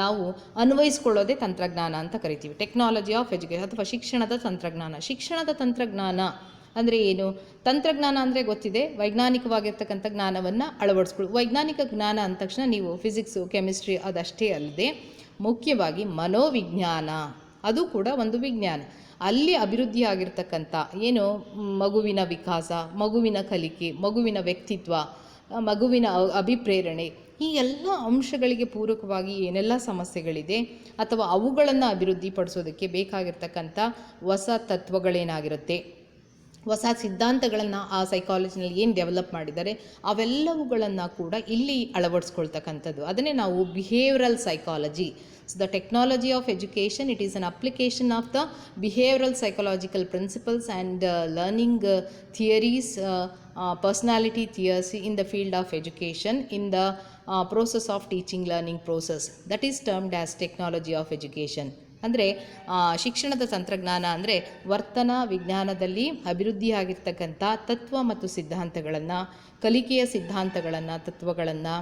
ನಾವು ಅನ್ವಯಿಸ್ಕೊಳ್ಳೋದೇ ತಂತ್ರಜ್ಞಾನ ಅಂತ ಕರಿತೀವಿ. ಟೆಕ್ನಾಲಜಿ ಆಫ್ ಎಜುಕೇಷನ್ ಅಥವಾ ಶಿಕ್ಷಣದ ತಂತ್ರಜ್ಞಾನ. ಶಿಕ್ಷಣದ ತಂತ್ರಜ್ಞಾನ ಅಂದರೆ ಏನು? ತಂತ್ರಜ್ಞಾನ ಅಂದರೆ ಗೊತ್ತಿದೆ, ವೈಜ್ಞಾನಿಕವಾಗಿರ್ತಕ್ಕಂಥ ಜ್ಞಾನವನ್ನು ಅಳವಡಿಸ್ಕೊಳ್ಳಿ. ವೈಜ್ಞಾನಿಕ ಜ್ಞಾನ ಅಂದ ತಕ್ಷಣ ನೀವು ಫಿಸಿಕ್ಸು, ಕೆಮಿಸ್ಟ್ರಿ ಅದಷ್ಟೇ ಅಲ್ಲದೆ ಮುಖ್ಯವಾಗಿ ಮನೋವಿಜ್ಞಾನ, ಅದು ಕೂಡ ಒಂದು ವಿಜ್ಞಾನ. ಅಲ್ಲಿ ಅಭಿವೃದ್ಧಿ ಆಗಿರ್ತಕ್ಕಂಥ ಏನು ಮಗುವಿನ ವಿಕಾಸ, ಮಗುವಿನ ಕಲಿಕೆ, ಮಗುವಿನ ವ್ಯಕ್ತಿತ್ವ, ಮಗುವಿನ ಅಭಿಪ್ರೇರಣೆ, ಈ ಎಲ್ಲ ಅಂಶಗಳಿಗೆ ಪೂರಕವಾಗಿ ಏನೆಲ್ಲ ಸಮಸ್ಯೆಗಳಿದೆ ಅಥವಾ ಅವುಗಳನ್ನು ಅಭಿವೃದ್ಧಿಪಡಿಸೋದಕ್ಕೆ ಬೇಕಾಗಿರ್ತಕ್ಕಂಥ ಹೊಸ ತತ್ವಗಳೇನಾಗಿರುತ್ತೆ, ಹೊಸ ಸಿದ್ಧಾಂತಗಳನ್ನು ಆ ಸೈಕಾಲಜಿನಲ್ಲಿ ಏನು ಡೆವಲಪ್ ಮಾಡಿದ್ದಾರೆ ಅವೆಲ್ಲವುಗಳನ್ನು ಕೂಡ ಇಲ್ಲಿ ಅಳವಡಿಸ್ಕೊಳ್ತಕ್ಕಂಥದ್ದು. ಅದನ್ನೇ ನಾವು behavioural psychology. So the technology of education, it is an application of the behavioral psychological principles and learning theories, personality theories in the field of education, in the process of teaching learning process. That is termed as technology of education. ಅಂದರೆ ಶಿಕ್ಷಣದ ತಂತ್ರಜ್ಞಾನ ಅಂದರೆ ವರ್ತನ ವಿಜ್ಞಾನದಲ್ಲಿ ಅಭಿವೃದ್ಧಿಯಾಗಿರ್ತಕ್ಕಂಥ ತತ್ವ ಮತ್ತು ಸಿದ್ಧಾಂತಗಳನ್ನು, ಕಲಿಕೆಯ ಸಿದ್ಧಾಂತಗಳನ್ನು, ತತ್ವಗಳನ್ನು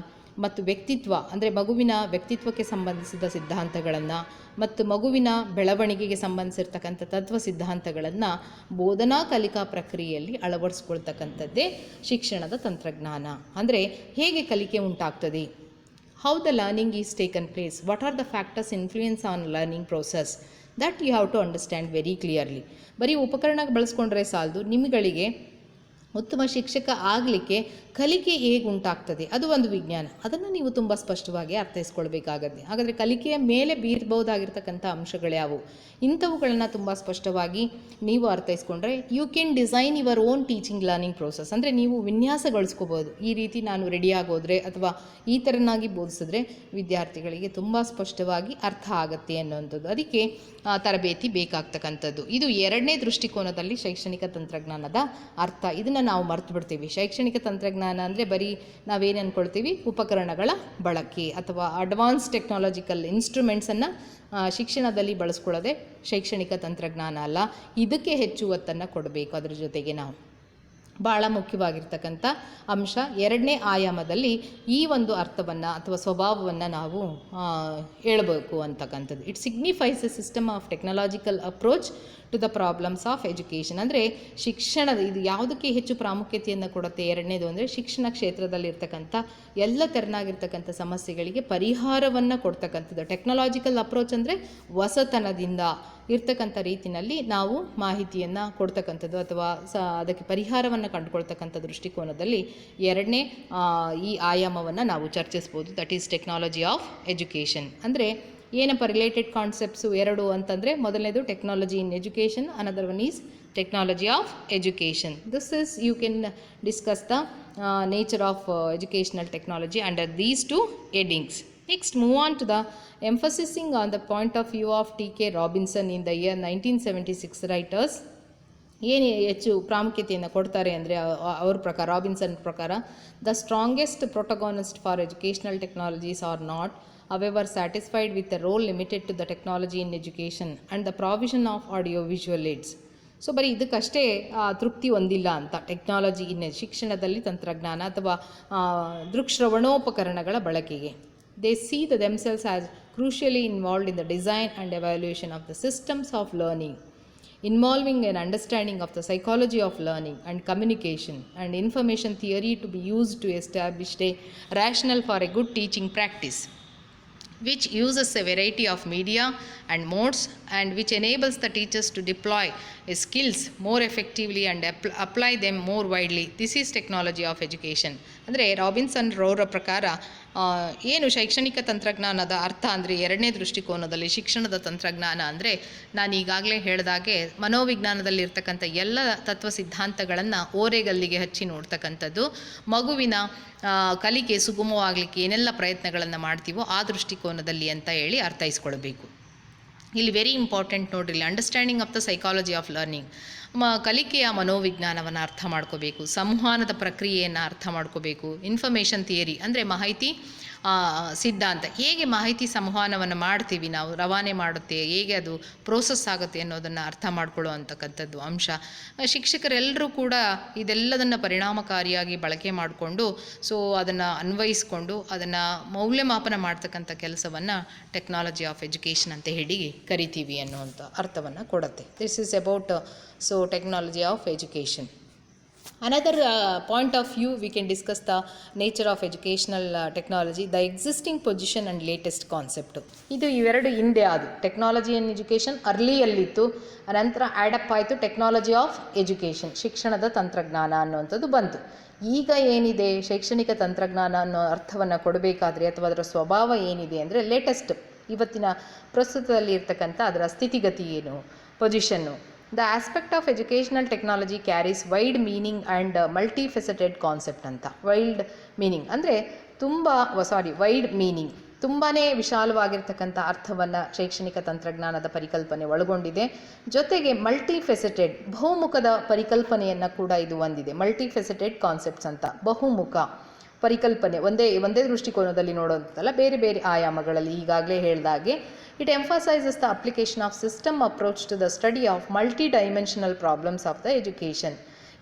ಮತ್ತು ವ್ಯಕ್ತಿತ್ವ ಅಂದರೆ ಮಗುವಿನ ವ್ಯಕ್ತಿತ್ವಕ್ಕೆ ಸಂಬಂಧಿಸಿದ ಸಿದ್ಧಾಂತಗಳನ್ನು ಮತ್ತು ಮಗುವಿನ ಬೆಳವಣಿಗೆಗೆ ಸಂಬಂಧಿಸಿರ್ತಕ್ಕಂಥ ತತ್ವ ಸಿದ್ಧಾಂತಗಳನ್ನು ಬೋಧನಾ ಕಲಿಕಾ ಪ್ರಕ್ರಿಯೆಯಲ್ಲಿ ಅಳವಡಿಸ್ಕೊಳ್ತಕ್ಕಂಥದ್ದೇ ಶಿಕ್ಷಣದ ತಂತ್ರಜ್ಞಾನ. ಅಂದರೆ ಹೇಗೆ ಕಲಿಕೆ ಉಂಟಾಗ್ತದೆ, how the learning is taken place, what are the factors influence on learning process, that you have to understand very clearly. ಬರೀ ಉಪಕರಣ ಬಳಸ್ಕೊಂಡ್ರೆ ಸಾಲದು, ನಿಮ್ಮಗಳಿಗೆ ಉತ್ತಮ ಶಿಕ್ಷಕ ಆಗಲಿಕ್ಕೆ ಕಲಿಕೆ ಹೇಗೆ ಉಂಟಾಗ್ತದೆ ಅದು ಒಂದು ವಿಜ್ಞಾನ. ಅದನ್ನು ನೀವು ತುಂಬ ಸ್ಪಷ್ಟವಾಗಿ ಅರ್ಥೈಸ್ಕೊಳ್ಬೇಕಾಗತ್ತೆ. ಹಾಗಾದರೆ ಕಲಿಕೆಯ ಮೇಲೆ ಬೀರಬಹುದಾಗಿರ್ತಕ್ಕಂಥ ಅಂಶಗಳ್ಯಾವು, ಇಂಥವುಗಳನ್ನು ತುಂಬ ಸ್ಪಷ್ಟವಾಗಿ ನೀವು ಅರ್ಥೈಸ್ಕೊಂಡ್ರೆ you can design your own teaching learning process. ಅಂದರೆ ನೀವು ವಿನ್ಯಾಸಗೊಳಿಸ್ಕೋಬೋದು. ಈ ರೀತಿ ನಾನು ರೆಡಿಯಾಗೋದ್ರೆ ಅಥವಾ ಈ ಥರನಾಗಿ ಬೋಧಿಸಿದ್ರೆ ವಿದ್ಯಾರ್ಥಿಗಳಿಗೆ ತುಂಬ ಸ್ಪಷ್ಟವಾಗಿ ಅರ್ಥ ಆಗುತ್ತೆ ಅನ್ನೋವಂಥದ್ದು. ಅದಕ್ಕೆ ತರಬೇತಿ ಬೇಕಾಗ್ತಕ್ಕಂಥದ್ದು. ಇದು ಎರಡನೇ ದೃಷ್ಟಿಕೋನದಲ್ಲಿ ಶೈಕ್ಷಣಿಕ ತಂತ್ರಜ್ಞಾನದ ಅರ್ಥ. ಇದನ್ನು ನಾವು ಮರ್ತು ಬಿಡ್ತೀವಿ. ಶೈಕ್ಷಣಿಕ ತಂತ್ರಜ್ಞಾನ ಅಂದರೆ ಬರೀ ನಾವೇನು ಅಂದ್ಕೊಳ್ತೀವಿ, ಉಪಕರಣಗಳ ಬಳಕೆ ಅಥವಾ ಅಡ್ವಾನ್ಸ್ ಟೆಕ್ನಾಲಜಿಕಲ್ ಇನ್ಸ್ಟ್ರೂಮೆಂಟ್ಸನ್ನು ಶಿಕ್ಷಣದಲ್ಲಿ ಬಳಸ್ಕೊಳ್ಳೋದೆ ಶೈಕ್ಷಣಿಕ ತಂತ್ರಜ್ಞಾನ ಅಲ್ಲ. ಇದಕ್ಕೆ ಹೆಚ್ಚು ಒತ್ತನ್ನು ಕೊಡಬೇಕು. ಅದರ ಜೊತೆಗೆ ನಾವು ಭಾಳ ಮುಖ್ಯವಾಗಿರ್ತಕ್ಕಂಥ ಅಂಶ ಎರಡನೇ ಆಯಾಮದಲ್ಲಿ ಈ ಒಂದು ಅರ್ಥವನ್ನು ಅಥವಾ ಸ್ವಭಾವವನ್ನು ನಾವು ಹೇಳಬೇಕು ಅಂತಕ್ಕಂಥದ್ದು. It signifies a system of technological approach to the problems of education. ಅಂದರೆ ಶಿಕ್ಷಣದ ಇದು ಯಾವುದಕ್ಕೆ ಹೆಚ್ಚು ಪ್ರಾಮುಖ್ಯತೆಯನ್ನು ಕೊಡುತ್ತೆ? ಎರಡನೇದು ಅಂದರೆ ಶಿಕ್ಷಣ ಕ್ಷೇತ್ರದಲ್ಲಿರ್ತಕ್ಕಂಥ ಎಲ್ಲ ತೆರನಾಗಿರ್ತಕ್ಕಂಥ ಸಮಸ್ಯೆಗಳಿಗೆ ಪರಿಹಾರವನ್ನು ಕೊಡ್ತಕ್ಕಂಥದ್ದು. ಟೆಕ್ನಾಲಜಿಕಲ್ ಅಪ್ರೋಚ್ ಅಂದರೆ ಹೊಸತನದಿಂದ ಇರ್ತಕ್ಕಂಥ ರೀತಿಯಲ್ಲಿ ನಾವು ಮಾಹಿತಿಯನ್ನು ಕೊಡ್ತಕ್ಕಂಥದ್ದು ಅಥವಾ ಅದಕ್ಕೆ ಪರಿಹಾರವನ್ನು ಕಂಡುಕೊಳ್ತಕ್ಕಂಥ ದೃಷ್ಟಿಕೋನದಲ್ಲಿ ಎರಡನೇ ಈ ಆಯಾಮವನ್ನು ನಾವು ಚರ್ಚಿಸ್ಬೋದು. That is technology of education. ಅಂದರೆ ಏನಪ್ಪ ರಿಲೇಟೆಡ್ ಕಾನ್ಸೆಪ್ಟ್ಸು ಎರಡು ಅಂತಂದರೆ, ಮೊದಲನೇದು technology in education, another one is technology of education. This is, you can discuss the nature of educational technology under these two headings. Next, move on to the emphasizing on the point of view of T.K. Robinson in the year 1976 writers. ಏನು ಹೆಚ್ಚು ಪ್ರಾಮುಖ್ಯತೆಯನ್ನು ಕೊಡ್ತಾರೆ ಅಂದರೆ ಅವ್ರ ಪ್ರಕಾರ, ರಾಬಿನ್ಸನ್ ಪ್ರಕಾರ, the strongest protagonist for educational technologies are not however satisfied with the role limited to the technology in education and the provision of audio visual aids. So ಬರೀ ಇದಕ್ಕಷ್ಟೇ ತೃಪ್ತಿ ಹೊಂದಿಲ್ಲ ಅಂತ. ಟೆಕ್ನಾಲಜಿ ಇನ್ ಶಿಕ್ಷಣದಲ್ಲಿ ತಂತ್ರಜ್ಞಾನ ಅಥವಾ ದೃಕ್ಶ್ರವಣೋಪಕರಣಗಳ ಬಳಕೆಗೆ they see the themselves as crucially involved in the design and evaluation of the systems of learning involving an understanding of the psychology of learning and communication and information theory to be used to establish a rationale for a good teaching practice, which uses a variety of media and modes and which enables the teachers to deploy skills more effectively and apply them more widely. This is technology of education. ಅಂದರೆ ರಾಬಿನ್ಸನ್ ರವರ ಪ್ರಕಾರ ಏನು ಶೈಕ್ಷಣಿಕ ತಂತ್ರಜ್ಞಾನದ ಅರ್ಥ ಅಂದರೆ ಎರಡನೇ ದೃಷ್ಟಿಕೋನದಲ್ಲಿ ಶಿಕ್ಷಣದ ತಂತ್ರಜ್ಞಾನ ಅಂದರೆ ನಾನು ಈಗಾಗಲೇ ಹೇಳಿದಾಗೆ ಮನೋವಿಜ್ಞಾನದಲ್ಲಿರ್ತಕ್ಕಂಥ ಎಲ್ಲ ತತ್ವ ಸಿದ್ಧಾಂತಗಳನ್ನು ಓರೆಗಲ್ಲಿಗೆ ಹಚ್ಚಿ ನೋಡ್ತಕ್ಕಂಥದ್ದು. ಮಗುವಿನ ಕಲಿಕೆ ಸುಗಮವಾಗಲಿಕ್ಕೆ ಏನೆಲ್ಲ ಪ್ರಯತ್ನಗಳನ್ನು ಮಾಡ್ತೀವೋ ಆ ದೃಷ್ಟಿಕೋನದಲ್ಲಿ ಅಂತ ಹೇಳಿ ಅರ್ಥೈಸ್ಕೊಳ್ಬೇಕು. ಇಲ್ಲಿ ವೆರಿ ಇಂಪಾರ್ಟೆಂಟ್ ನೋಡ್ರಿ, understanding of the psychology of learning. ಕಲಿಕೆಯ ಮನೋವಿಜ್ಞಾನವನ್ನು ಅರ್ಥ ಮಾಡ್ಕೋಬೇಕು, ಸಂವಹನದ ಪ್ರಕ್ರಿಯೆಯನ್ನು ಅರ್ಥ ಮಾಡ್ಕೋಬೇಕು. ಇನ್ಫಾರ್ಮೇಷನ್ ಥಿಯರಿ ಅಂದರೆ ಮಾಹಿತಿ ಸಿದ್ಧಾಂತ. ಹೇಗೆ ಮಾಹಿತಿ ಸಂವಹನವನ್ನು ಮಾಡ್ತೀವಿ ನಾವು, ರವಾನೆ ಮಾಡುತ್ತೆ, ಹೇಗೆ ಅದು ಪ್ರೋಸೆಸ್ ಆಗುತ್ತೆ ಅನ್ನೋದನ್ನು ಅರ್ಥ ಮಾಡ್ಕೊಳ್ಳೋ ಅಂತಕ್ಕಂಥದ್ದು ಅಂಶ. ಶಿಕ್ಷಕರೆಲ್ಲರೂ ಕೂಡ ಇದೆಲ್ಲದನ್ನು ಪರಿಣಾಮಕಾರಿಯಾಗಿ ಬಳಕೆ ಮಾಡಿಕೊಂಡು ಅದನ್ನು ಅನ್ವಯಿಸ್ಕೊಂಡು ಅದನ್ನು ಮೌಲ್ಯಮಾಪನ ಮಾಡ್ತಕ್ಕಂಥ ಕೆಲಸವನ್ನು ಟೆಕ್ನಾಲಜಿ ಆಫ್ ಎಜುಕೇಷನ್ ಅಂತ ಹೇಳಿ ಕರಿತೀವಿ ಅನ್ನುವಂಥ ಅರ್ಥವನ್ನು ಕೊಡುತ್ತೆ. This is about technology of education. Another point of view, we can discuss the nature of educational technology, the existing position and latest concept. ಇದು ಇವೆರಡು ಹಿಂದೆ ಅದು ಟೆಕ್ನಾಲಜಿ ಇನ್ ಎಜುಕೇಷನ್ ಅರ್ಲಿಯಲ್ಲಿತ್ತು, ಅನಂತರ ಆ್ಯಡಪ್ ಆಯಿತು ಟೆಕ್ನಾಲಜಿ ಆಫ್ ಎಜುಕೇಷನ್, ಶಿಕ್ಷಣದ ತಂತ್ರಜ್ಞಾನ ಅನ್ನುವಂಥದ್ದು ಬಂತು. ಈಗ ಏನಿದೆ, ಶೈಕ್ಷಣಿಕ ತಂತ್ರಜ್ಞಾನ ಅನ್ನೋ ಅರ್ಥವನ್ನು ಕೊಡಬೇಕಾದ್ರೆ ಅಥವಾ ಅದರ ಸ್ವಭಾವ ಏನಿದೆ ಅಂದರೆ ಲೇಟೆಸ್ಟ್, ಇವತ್ತಿನ ಪ್ರಸ್ತುತದಲ್ಲಿ ಇರ್ತಕ್ಕಂಥ ಅದರ ಸ್ಥಿತಿಗತಿ ಏನು, position. The aspect of educational technology carries wide meaning and multifaceted concept ಅಂತ. ವೈಲ್ಡ್ ಮೀನಿಂಗ್ ಅಂದರೆ ವೈಡ್ ಮೀನಿಂಗ್, ತುಂಬಾ ವಿಶಾಲವಾಗಿರ್ತಕ್ಕಂಥ ಅರ್ಥವನ್ನು ಶೈಕ್ಷಣಿಕ ತಂತ್ರಜ್ಞಾನದ ಪರಿಕಲ್ಪನೆ ಒಳಗೊಂಡಿದೆ. ಜೊತೆಗೆ ಮಲ್ಟಿಫೆಸೆಟೆಡ್, ಬಹುಮುಖದ ಪರಿಕಲ್ಪನೆಯನ್ನು ಕೂಡ ಇದು ಹೊಂದಿದೆ. ಮಲ್ಟಿಫೆಸೆಟೆಡ್ ಕಾನ್ಸೆಪ್ಟ್ಸ್ ಅಂತ, ಬಹುಮುಖ ಪರಿಕಲ್ಪನೆ, ಒಂದೇ ದೃಷ್ಟಿಕೋನದಲ್ಲಿ ನೋಡೋಂಥಲ್ಲ, ಬೇರೆ ಬೇರೆ ಆಯಾಮಗಳಲ್ಲಿ. ಈಗಾಗಲೇ ಹೇಳಿದಾಗೆ it emphasizes the application of system approach to the study of multi-dimensional problems of the education.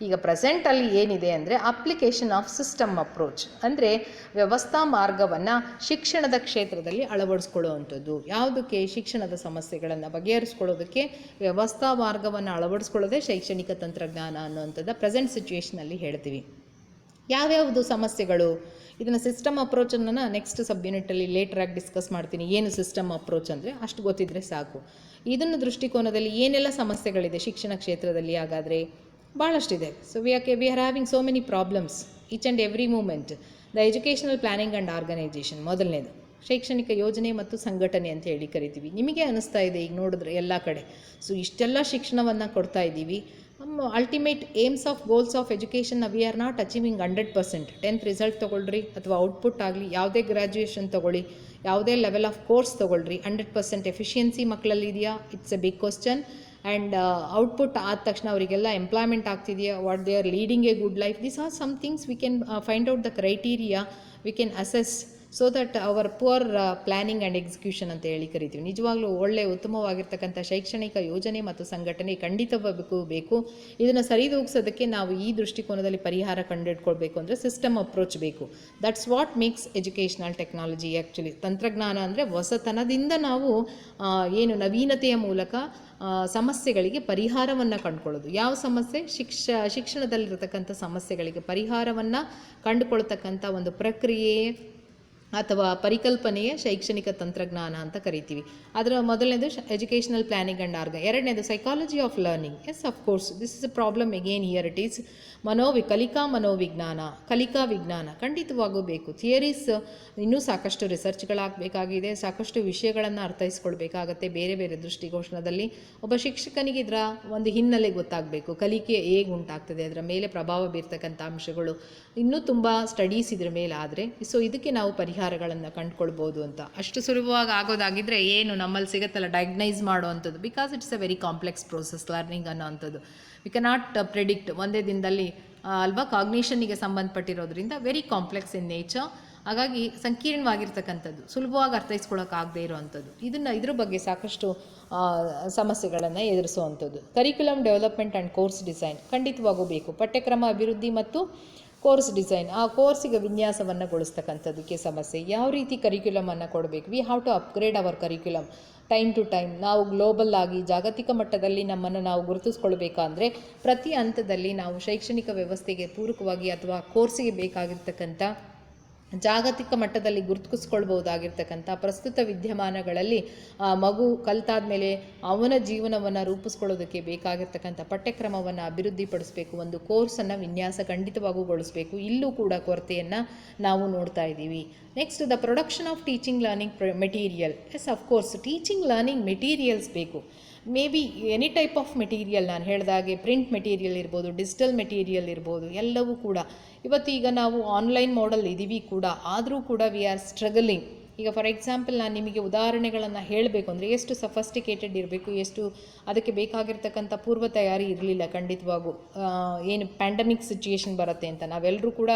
ಈಗ ಪ್ರೆಸೆಂಟಲ್ಲಿ ಏನಿದೆ ಅಂದರೆ ಅಪ್ಲಿಕೇಶನ್ ಆಫ್ ಸಿಸ್ಟಮ್ ಅಪ್ರೋಚ್, ಅಂದರೆ ವ್ಯವಸ್ಥಾ ಮಾರ್ಗವನ್ನು ಶಿಕ್ಷಣದ ಕ್ಷೇತ್ರದಲ್ಲಿ ಅಳವಡಿಸ್ಕೊಳ್ಳುವಂಥದ್ದು. ಯಾವುದಕ್ಕೆ? ಶಿಕ್ಷಣದ ಸಮಸ್ಯೆಗಳನ್ನು ಬಗೆಹರಿಸ್ಕೊಳ್ಳೋದಕ್ಕೆ ವ್ಯವಸ್ಥಾ ಮಾರ್ಗವನ್ನು ಅಳವಡಿಸ್ಕೊಳ್ಳೋದೇ ಶೈಕ್ಷಣಿಕ ತಂತ್ರಜ್ಞಾನ ಅನ್ನುವಂಥದ್ದು ಪ್ರೆಸೆಂಟ್ ಸಿಚುವೇಷನಲ್ಲಿ ಹೇಳ್ತೀವಿ. ಯಾವ್ಯಾವುದು ಸಮಸ್ಯೆಗಳು? ಇದನ್ನು ಸಿಸ್ಟಮ್ ಅಪ್ರೋಚನ್ನು ನೆಕ್ಸ್ಟ್ ಸಬ್ ಯೂನಿಟಲ್ಲಿ ಲೇಟರಾಗಿ ಡಿಸ್ಕಸ್ ಮಾಡ್ತೀನಿ. ಏನು ಸಿಸ್ಟಮ್ ಅಪ್ರೋಚ್ ಅಂದರೆ ಅಷ್ಟು ಗೊತ್ತಿದ್ದರೆ ಸಾಕು. ಇದನ್ನು ದೃಷ್ಟಿಕೋನದಲ್ಲಿ ಏನೆಲ್ಲ ಸಮಸ್ಯೆಗಳಿದೆ ಶಿಕ್ಷಣ ಕ್ಷೇತ್ರದಲ್ಲಿ? ಹಾಗಾದರೆ ಭಾಳಷ್ಟಿದೆ. We are having so many problems each and every moment. The educational planning and organisation ಮೊದಲನೇದು, ಶೈಕ್ಷಣಿಕ ಯೋಜನೆ ಮತ್ತು ಸಂಘಟನೆ ಅಂತ ಹೇಳಿ ಕರಿತೀವಿ. ನಿಮಗೆ ಅನ್ನಿಸ್ತಾ ಇದೆ ಈಗ ನೋಡಿದ್ರೆ ಎಲ್ಲ ಕಡೆ ಇಷ್ಟೆಲ್ಲ ಶಿಕ್ಷಣವನ್ನು ಕೊಡ್ತಾ ಇದ್ದೀವಿ, ultimate aims of goals of ಎಜುಕೇಷನ್ನ we are not achieving 100%. 10th result ತೊಗೊಳ್ರಿ ಅಥವಾ ಔಟ್ಪುಟ್ ಆಗಲಿ, ಯಾವುದೇ ಗ್ರ್ಯಾಜುಯೇಷನ್ ತೊಗೊಳ್ಳಿ, ಯಾವುದೇ ಲೆವೆಲ್ ಆಫ್ ಕೋರ್ಸ್ ತೊಗೊಳ್ರಿ, 100% ಎಫಿಷಿಯನ್ಸಿ ಮಕ್ಕಳಲ್ಲಿ ಇದೆಯಾ? It's a big question. And output ಆದ ತಕ್ಷಣ ಅವರಿಗೆಲ್ಲ ಎಂಪ್ಲಾಯ್ಮೆಂಟ್ ಆಗ್ತಿದೆಯಾ? What they are leading a good life? This are some things we can find out the criteria, we can assess so that our poor planning and execution ಅಂತ ಹೇಳಿ ಕರಿತೀವಿ. ನಿಜವಾಗ್ಲೂ ಒಳ್ಳೆಯ ಉತ್ತಮವಾಗಿರ್ತಕ್ಕಂಥ ಶೈಕ್ಷಣಿಕ ಯೋಜನೆ ಮತ್ತು ಸಂಘಟನೆ ಖಂಡಿತವಾಗಬೇಕು ಬೇಕು. ಇದನ್ನು ಸರಿದೂಗಿಸೋದಕ್ಕೆ ನಾವು ಈ ದೃಷ್ಟಿಕೋನದಲ್ಲಿ ಪರಿಹಾರ ಕಂಡುಹಿಡ್ಕೊಳ್ಬೇಕು ಅಂದರೆ ಸಿಸ್ಟಮ್ ಅಪ್ರೋಚ್ ಬೇಕು. That's what makes educational technology actually. ತಂತ್ರಜ್ಞಾನ ಅಂದರೆ ಹೊಸತನದಿಂದ ನಾವು ಏನು ನವೀನತೆಯ ಮೂಲಕ ಸಮಸ್ಯೆಗಳಿಗೆ ಪರಿಹಾರವನ್ನು ಕಂಡುಕೊಳ್ಳೋದು. ಯಾವ ಸಮಸ್ಯೆ? ಶಿಕ್ಷಣದಲ್ಲಿರತಕ್ಕಂಥ ಸಮಸ್ಯೆಗಳಿಗೆ ಪರಿಹಾರವನ್ನು ಕಂಡುಕೊಳ್ತಕ್ಕಂಥ ಒಂದು ಪ್ರಕ್ರಿಯೆ ಅಥವಾ ಪರಿಕಲ್ಪನೆಯೇ ಶೈಕ್ಷಣಿಕ ತಂತ್ರಜ್ಞಾನ ಅಂತ ಕರಿತೀವಿ. ಅದರ ಮೊದಲನೇದು ಎಜುಕೇಷನಲ್ ಪ್ಲ್ಯಾನಿಂಗ್ ಆ್ಯಂಡ್ ಎರಡನೇದು psychology of learning. Yes, of course this is a problem again here. It is ಕಲಿಕಾ ವಿಜ್ಞಾನ ಖಂಡಿತವಾಗೂ ಬೇಕು. ಥಿಯರೀಸ್ ಇನ್ನೂ ಸಾಕಷ್ಟು ರಿಸರ್ಚ್ಗಳಾಗಬೇಕಾಗಿದೆ, ಸಾಕಷ್ಟು ವಿಷಯಗಳನ್ನು ಅರ್ಥೈಸ್ಕೊಳ್ಬೇಕಾಗತ್ತೆ. ಬೇರೆ ಬೇರೆ ದೃಷ್ಟಿಕೋನದಲ್ಲಿ ಒಬ್ಬ ಶಿಕ್ಷಕನಿಗೆ ಇದರ ಒಂದು ಹಿನ್ನೆಲೆ ಗೊತ್ತಾಗಬೇಕು, ಕಲಿಕೆ ಹೇಗೆ ಉಂಟಾಗ್ತದೆ, ಅದರ ಮೇಲೆ ಪ್ರಭಾವ ಬೀರ್ತಕ್ಕಂಥ ಅಂಶಗಳು ಇನ್ನೂ ತುಂಬ ಸ್ಟಡೀಸ್ ಇದ್ರ ಮೇಲೆ ಆದರೆ ಇದಕ್ಕೆ ನಾವು ಪರಿಹಾರಗಳನ್ನು ಕಂಡುಕೊಳ್ಬೋದು ಅಂತ. ಅಷ್ಟು ಸುಲಭವಾಗಿ ಆಗೋದಾಗಿದ್ದರೆ ಏನು ನಮ್ಮಲ್ಲಿ ಸಿಗುತ್ತಲ್ಲ ಡಯಾಗ್ನೈಸ್ ಮಾಡುವಂಥದ್ದು, because it's a very complex process learning ಅನ್ನೋವಂಥದ್ದು. ವಿ ಕೆನಾಟ್ ಪ್ರೆಡಿಕ್ಟ್ ಒಂದೇ ದಿನದಲ್ಲಿ ಅಲ್ವಾ. ಕಾಗ್ನಿಷನ್ನಿಗೆ ಸಂಬಂಧಪಟ್ಟಿರೋದ್ರಿಂದ ವೆರಿ ಕಾಂಪ್ಲೆಕ್ಸ್ ಇನ್ ನೇಚರ್. ಹಾಗಾಗಿ ಸಂಕೀರ್ಣವಾಗಿರ್ತಕ್ಕಂಥದ್ದು, ಸುಲಭವಾಗಿ ಅರ್ಥೈಸ್ಕೊಳ್ಳೋಕ್ಕಾಗದೇ ಇರೋವಂಥದ್ದು. ಇದ್ರ ಬಗ್ಗೆ ಸಾಕಷ್ಟು ಸಮಸ್ಯೆಗಳನ್ನು ಎದುರಿಸುವಂಥದ್ದು. Curriculum development and course design ಖಂಡಿತವಾಗೂ ಬೇಕು. ಪಠ್ಯಕ್ರಮ ಅಭಿವೃದ್ಧಿ ಮತ್ತು ಕೋರ್ಸ್ ಡಿಸೈನ್, ಆ ಕೋರ್ಸಿಗೆ ವಿನ್ಯಾಸವನ್ನು ಗೊಳಿಸ್ತಕ್ಕಂಥದ್ದಕ್ಕೆ ಸಮಸ್ಯೆ. ಯಾವ ರೀತಿ ಕರಿಕ್ಯುಲಮನ್ನು ಕೊಡಬೇಕು? We have to upgrade our curriculum time to time. ನಾವು ಗ್ಲೋಬಲ್ ಆಗಿ ಜಾಗತಿಕ ಮಟ್ಟದಲ್ಲಿ ನಮ್ಮನ್ನು ನಾವು ಗುರುತಿಸ್ಕೊಳ್ಬೇಕಂದ್ರೆ ಪ್ರತಿ ಹಂತದಲ್ಲಿ ನಾವು ಶೈಕ್ಷಣಿಕ ವ್ಯವಸ್ಥೆಗೆ ಪೂರಕವಾಗಿ ಅಥವಾ ಕೋರ್ಸಿಗೆ ಬೇಕಾಗಿರ್ತಕ್ಕಂಥ ಜಾಗತಿಕ ಮಟ್ಟದಲ್ಲಿ ಗುರುತಿಸ್ಕೊಳ್ಬಹುದಾಗಿರ್ತಕ್ಕಂಥ ಪ್ರಸ್ತುತ ವಿದ್ಯಮಾನಗಳಲ್ಲಿ ಮಗು ಕಲಿತಾದ ಮೇಲೆ ಅವನ ಜೀವನವನ್ನು ರೂಪಿಸ್ಕೊಳ್ಳೋದಕ್ಕೆ ಬೇಕಾಗಿರ್ತಕ್ಕಂಥ ಪಠ್ಯಕ್ರಮವನ್ನು ಅಭಿವೃದ್ಧಿಪಡಿಸಬೇಕು. ಒಂದು ಕೋರ್ಸನ್ನು ವಿನ್ಯಾಸ ಖಂಡಿತವಾಗುಗೊಳಿಸಬೇಕು. ಇಲ್ಲೂ ಕೂಡ ಕೊರತೆಯನ್ನು ನಾವು ನೋಡ್ತಾ ಇದ್ದೀವಿ. Next, the production of teaching learning material. Yes, of course teaching learning materials ಬೇಕು. May be any type of material, ನಾನು ಹೇಳಿದಾಗೆ ಪ್ರಿಂಟ್ ಮೆಟೀರಿಯಲ್ ಇರ್ಬೋದು, ಡಿಜಿಟಲ್ ಮೆಟೀರಿಯಲ್ ಇರ್ಬೋದು, ಎಲ್ಲವೂ ಕೂಡ ಇವತ್ತೀಗ ನಾವು ಆನ್ಲೈನ್ ಮೋಡಲ್ ಇದ್ದೀವಿ ಕೂಡ. ಆದರೂ ಕೂಡ ವಿ ಆರ್ ಸ್ಟ್ರಗಲಿಂಗ್ ಈಗ ಫಾರ್ ಎಕ್ಸಾಂಪಲ್ ನಾನು ನಿಮಗೆ ಉದಾಹರಣೆಗಳನ್ನು ಹೇಳಬೇಕು ಅಂದರೆ ಎಷ್ಟು ಸಫಸ್ಟಿಕೇಟೆಡ್ ಇರಬೇಕು, ಎಷ್ಟು ಅದಕ್ಕೆ ಬೇಕಾಗಿರ್ತಕ್ಕಂಥ ಪೂರ್ವ ತಯಾರಿ ಇರಲಿಲ್ಲ ಖಂಡಿತವಾಗೂ. ಏನು ಪ್ಯಾಂಡಮಿಕ್ ಸಿಚುಯೇಷನ್ ಬರುತ್ತೆ ಅಂತ ನಾವೆಲ್ಲರೂ ಕೂಡ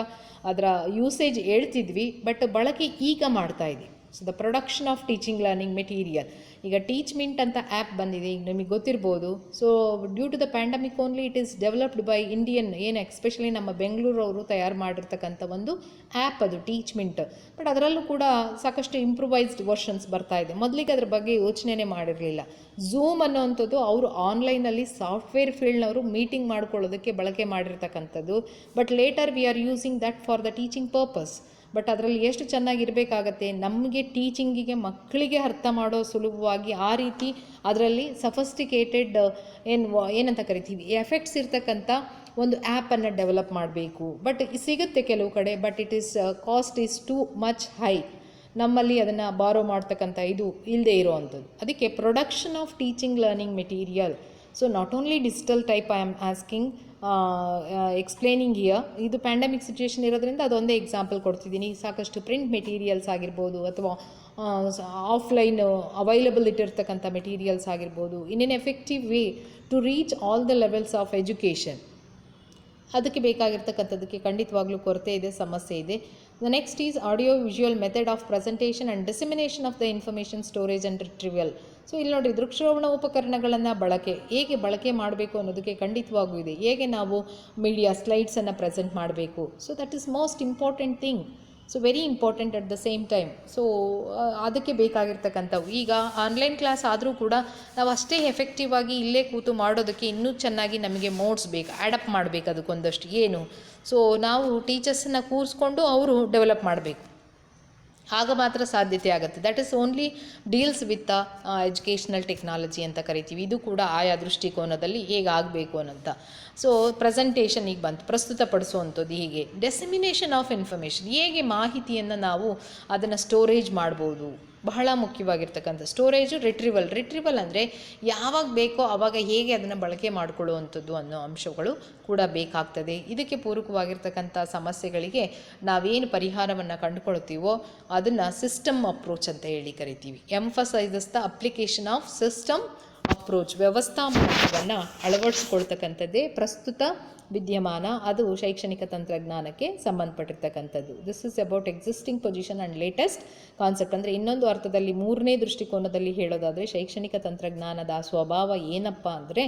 ಅದರ ಯೂಸೇಜ್ ಹೇಳ್ತಿದ್ವಿ, ಬಟ್ ಬಳಕೆ ಈಗ ಮಾಡ್ತಾ ಇದ್ವಿ. So the production of teaching learning material, ಈಗ ಟೀಚ್ಮೆಂಟ್ ಅಂತ ಆ್ಯಪ್ ಬಂದಿದೆ, ಈಗ ನಿಮಗೆ ಗೊತ್ತಿರ್ಬೋದು. So due to the pandemic only it is developed by Indian, ಏನು ಎಸ್ಪೆಷಲಿ ನಮ್ಮ ಬೆಂಗಳೂರವರು ತಯಾರು ಮಾಡಿರ್ತಕ್ಕಂಥ ಒಂದು ಆ್ಯಪ್ ಅದು ಟೀಚ್ಮೆಂಟ್. ಬಟ್ ಅದರಲ್ಲೂ ಕೂಡ ಸಾಕಷ್ಟು ಇಂಪ್ರೂವೈಸ್ಡ್ ವರ್ಷನ್ಸ್ ಬರ್ತಾ ಇದೆ. ಮೊದಲಿಗೆ ಅದ್ರ ಬಗ್ಗೆ ಯೋಚನೆ ಮಾಡಿರಲಿಲ್ಲ. ಝೂಮ್ ಅನ್ನೋವಂಥದ್ದು ಅವರು ಆನ್ಲೈನಲ್ಲಿ ಸಾಫ್ಟ್ವೇರ್ ಫೀಲ್ಡ್ನವರು ಮೀಟಿಂಗ್ ಮಾಡ್ಕೊಳ್ಳೋದಕ್ಕೆ ಬಳಕೆ ಮಾಡಿರ್ತಕ್ಕಂಥದ್ದು. But later we are using that for the teaching purpose. But ಅದರಲ್ಲಿ ಎಷ್ಟು ಚೆನ್ನಾಗಿರಬೇಕಾಗತ್ತೆ, ನಮಗೆ ಟೀಚಿಂಗಿಗೆ ಮಕ್ಕಳಿಗೆ ಅರ್ಥ ಮಾಡೋ ಸುಲಭವಾಗಿ ಆ ರೀತಿ ಅದರಲ್ಲಿ ಸಫಸ್ಟಿಕೇಟೆಡ್ ಏನಂತ ಕರಿತೀವಿ ಎಫೆಕ್ಟ್ಸ್ ಇರ್ತಕ್ಕಂಥ ಒಂದು ಆ್ಯಪನ್ನು ಡೆವಲಪ್ ಮಾಡಬೇಕು. ಬಟ್ ಸಿಗುತ್ತೆ ಕೆಲವು ಕಡೆ, but it is cost is too much high. ನಮ್ಮಲ್ಲಿ ಅದನ್ನು ಬಾರೋ ಮಾಡ್ತಕ್ಕಂಥ ಇದು ಇಲ್ಲದೆ ಇರೋವಂಥದ್ದು. ಅದಕ್ಕೆ production of teaching learning material. So not only digital type I am asking explaining here. ಇದು ಪ್ಯಾಂಡಮಿಕ್ ಸಿಚುಯೇಷನ್ ಇರೋದ್ರಿಂದ ಅದೊಂದೇ ಎಕ್ಸಾಂಪಲ್ ಕೊಡ್ತಿದ್ದೀನಿ. ಸಾಕಷ್ಟು ಪ್ರಿಂಟ್ ಮೆಟೀರಿಯಲ್ಸ್ ಆಗಿರ್ಬೋದು ಅಥವಾ ಆಫ್ಲೈನ್ ಅವೈಲಬಲ್ ಇಟ್ಟಿರ್ತಕ್ಕಂಥ ಮೆಟೀರಿಯಲ್ಸ್ ಆಗಿರ್ಬೋದು, in an effective way to reach all the levels of education. ಅದಕ್ಕೆ ಬೇಕಾಗಿರ್ತಕ್ಕಂಥದ್ದಕ್ಕೆ ಖಂಡಿತವಾಗ್ಲೂ ಕೊರತೆ ಇದೆ, ಸಮಸ್ಯೆ ಇದೆ. The next is audio visual method of presentation and dissemination of the information storage and retrieval. So ಇಲ್ಲಿ ನೋಡಿ, ದೃಶ್ಯಶ್ರವಣ ಉಪಕರಣಗಳನ್ನು ಹೇಗೆ ಬಳಕೆ ಮಾಡಬೇಕು ಅನ್ನೋದಕ್ಕೆ ಖಂಡಿತವಾಗೂ ಇದೆ. ಹೇಗೆ ನಾವು ಮೀಡಿಯಾ ಸ್ಲೈಡ್ಸನ್ನು ಪ್ರೆಸೆಂಟ್ ಮಾಡಬೇಕು. So that is most important thing. So very important at the same time. So ಅದಕ್ಕೆ ಬೇಕಾಗಿರ್ತಕ್ಕಂಥವು ಈಗ ಆನ್ಲೈನ್ ಕ್ಲಾಸ್ ಆದರೂ ಕೂಡ ನಾವು ಅಷ್ಟೇ ಎಫೆಕ್ಟಿವ್ ಆಗಿ ಇಲ್ಲೇ ಕೂತು ಮಾಡೋದಕ್ಕೆ ಇನ್ನೂ ಚೆನ್ನಾಗಿ ನಮಗೆ ಮೋಡ್ಸ್ ಬೇಕು, ಆ್ಯಡಪ್ ಮಾಡಬೇಕು ಅದಕ್ಕೊಂದಷ್ಟು ಏನು. ಸೊ ನಾವು ಟೀಚರ್ಸನ್ನು ಕೂರಿಸ್ಕೊಂಡು ಅವರು ಡೆವಲಪ್ ಮಾಡಬೇಕು, ಆಗ ಮಾತ್ರ ಸಾಧ್ಯತೆ ಆಗುತ್ತೆ. That is only deals with the educational technology ಅಂತ ಕರಿತೀವಿ. ಇದು ಕೂಡ ಆಯಾ ದೃಷ್ಟಿಕೋನದಲ್ಲಿ ಹೇಗಾಗಬೇಕು ಅನ್ನೋಂಥ. ಸೊ ಪ್ರೆಸೆಂಟೇಷನ್ ಈಗ ಬಂತು, ಪ್ರಸ್ತುತಪಡಿಸುವಂಥದ್ದು. ಹೀಗೆ ಡೆಸಿಮಿನೇಷನ್ ಆಫ್ ಇನ್ಫಾರ್ಮೇಷನ್, ಹೇಗೆ ಮಾಹಿತಿಯನ್ನು ನಾವು ಅದನ್ನು ಸ್ಟೋರೇಜ್ ಮಾಡ್ಬೋದು, ಬಹಳ ಮುಖ್ಯವಾಗಿರ್ತಕ್ಕಂಥ ಸ್ಟೋರೇಜು. ರಿಟ್ರಿವಲ್ ಅಂದರೆ ಯಾವಾಗ ಬೇಕೋ ಆವಾಗ ಹೇಗೆ ಅದನ್ನು ಬಳಕೆ ಮಾಡಿಕೊಳ್ಳುವಂಥದ್ದು ಅನ್ನೋ ಅಂಶಗಳು ಕೂಡ ಬೇಕಾಗ್ತದೆ. ಇದಕ್ಕೆ ಪೂರಕವಾಗಿರ್ತಕ್ಕಂಥ ಸಮಸ್ಯೆಗಳಿಗೆ ನಾವೇನು ಪರಿಹಾರವನ್ನು ಕಂಡುಕೊಳ್ತೀವೋ ಅದನ್ನು ಸಿಸ್ಟಮ್ ಅಪ್ರೋಚ್ ಅಂತ ಹೇಳಿ ಕರಿತೀವಿ. Emphasises the application of system approach. ವ್ಯವಸ್ಥಾ ಮಾರ್ಗವನ್ನು ಅಳವಡಿಸ್ಕೊಳ್ತಕ್ಕಂಥದ್ದೇ ಪ್ರಸ್ತುತ ವಿದ್ಯಮಾನ. ಅದು ಶೈಕ್ಷಣಿಕ ತಂತ್ರಜ್ಞಾನಕ್ಕೆ ಸಂಬಂಧಪಟ್ಟಿರ್ತಕ್ಕಂಥದ್ದು. This is about existing position and latest concept. ಅಂದರೆ ಇನ್ನೊಂದು ಅರ್ಥದಲ್ಲಿ, ಮೂರನೇ ದೃಷ್ಟಿಕೋನದಲ್ಲಿ ಹೇಳೋದಾದರೆ, ಶೈಕ್ಷಣಿಕ ತಂತ್ರಜ್ಞಾನದ ಸ್ವಭಾವ ಏನಪ್ಪ ಅಂದರೆ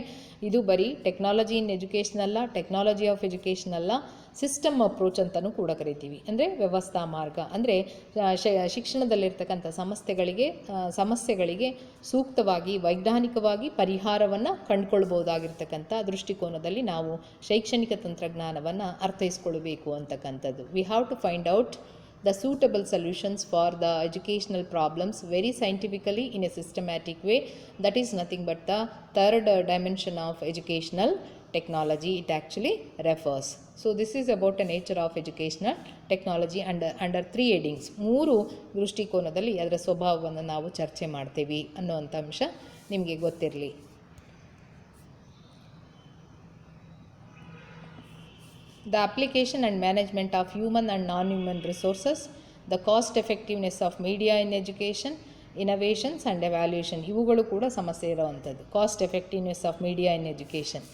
ಇದು ಬರೀ ಟೆಕ್ನಾಲಜಿ ಇನ್ ಎಜುಕೇಷನ್ ಅಲ್ಲ, ಟೆಕ್ನಾಲಜಿ ಆಫ್ ಎಜುಕೇಷನ್ ಅಲ್ಲ, ಸಿಸ್ಟಮ್ ಅಪ್ರೋಚ್ ಅಂತಲೂ ಕೂಡ ಕರಿತೀವಿ. ಅಂದರೆ ವ್ಯವಸ್ಥಾ ಮಾರ್ಗ. ಅಂದರೆ ಶಿಕ್ಷಣದಲ್ಲಿರ್ತಕ್ಕಂಥ ಸಮಸ್ಯೆಗಳಿಗೆ ಸೂಕ್ತವಾಗಿ ವೈಜ್ಞಾನಿಕವಾಗಿ ಪರಿಹಾರವನ್ನು ಕಂಡುಕೊಳ್ಬೋದಾಗಿರ್ತಕ್ಕಂಥ ದೃಷ್ಟಿಕೋನದಲ್ಲಿ ನಾವು ಶೈಕ್ಷಣಿಕ ತಂತ್ರಜ್ಞಾನವನ್ನು ಅರ್ಥೈಸ್ಕೊಳ್ಬೇಕು ಅಂತಕ್ಕಂಥದ್ದು. We have to find out the suitable solutions for the educational problems very scientifically in a systematic way. That is nothing but the third dimension of educational technology it actually refers. So this is about the nature of educational technology under 3 headings. 3 ದೃಷ್ಟಿಕೋನದಲ್ಲಿ ಅದರ ಸ್ವಭಾವವನ್ನು ನಾವು ಚರ್ಚೆ ಮಾಡ್ತೀವಿ ಅನ್ನುವಂಥ ಅಂಶ ನಿಮಗೆ ಗೊತ್ತಿರಲಿ. The application and management of human and non-human resources, the cost effectiveness of media in education, innovations and evaluation. ಇವುಗಳು ಕೂಡ ಸಮಸ್ಯೆ ಇರೋವಂಥದ್ದು. Cost effectiveness of media in education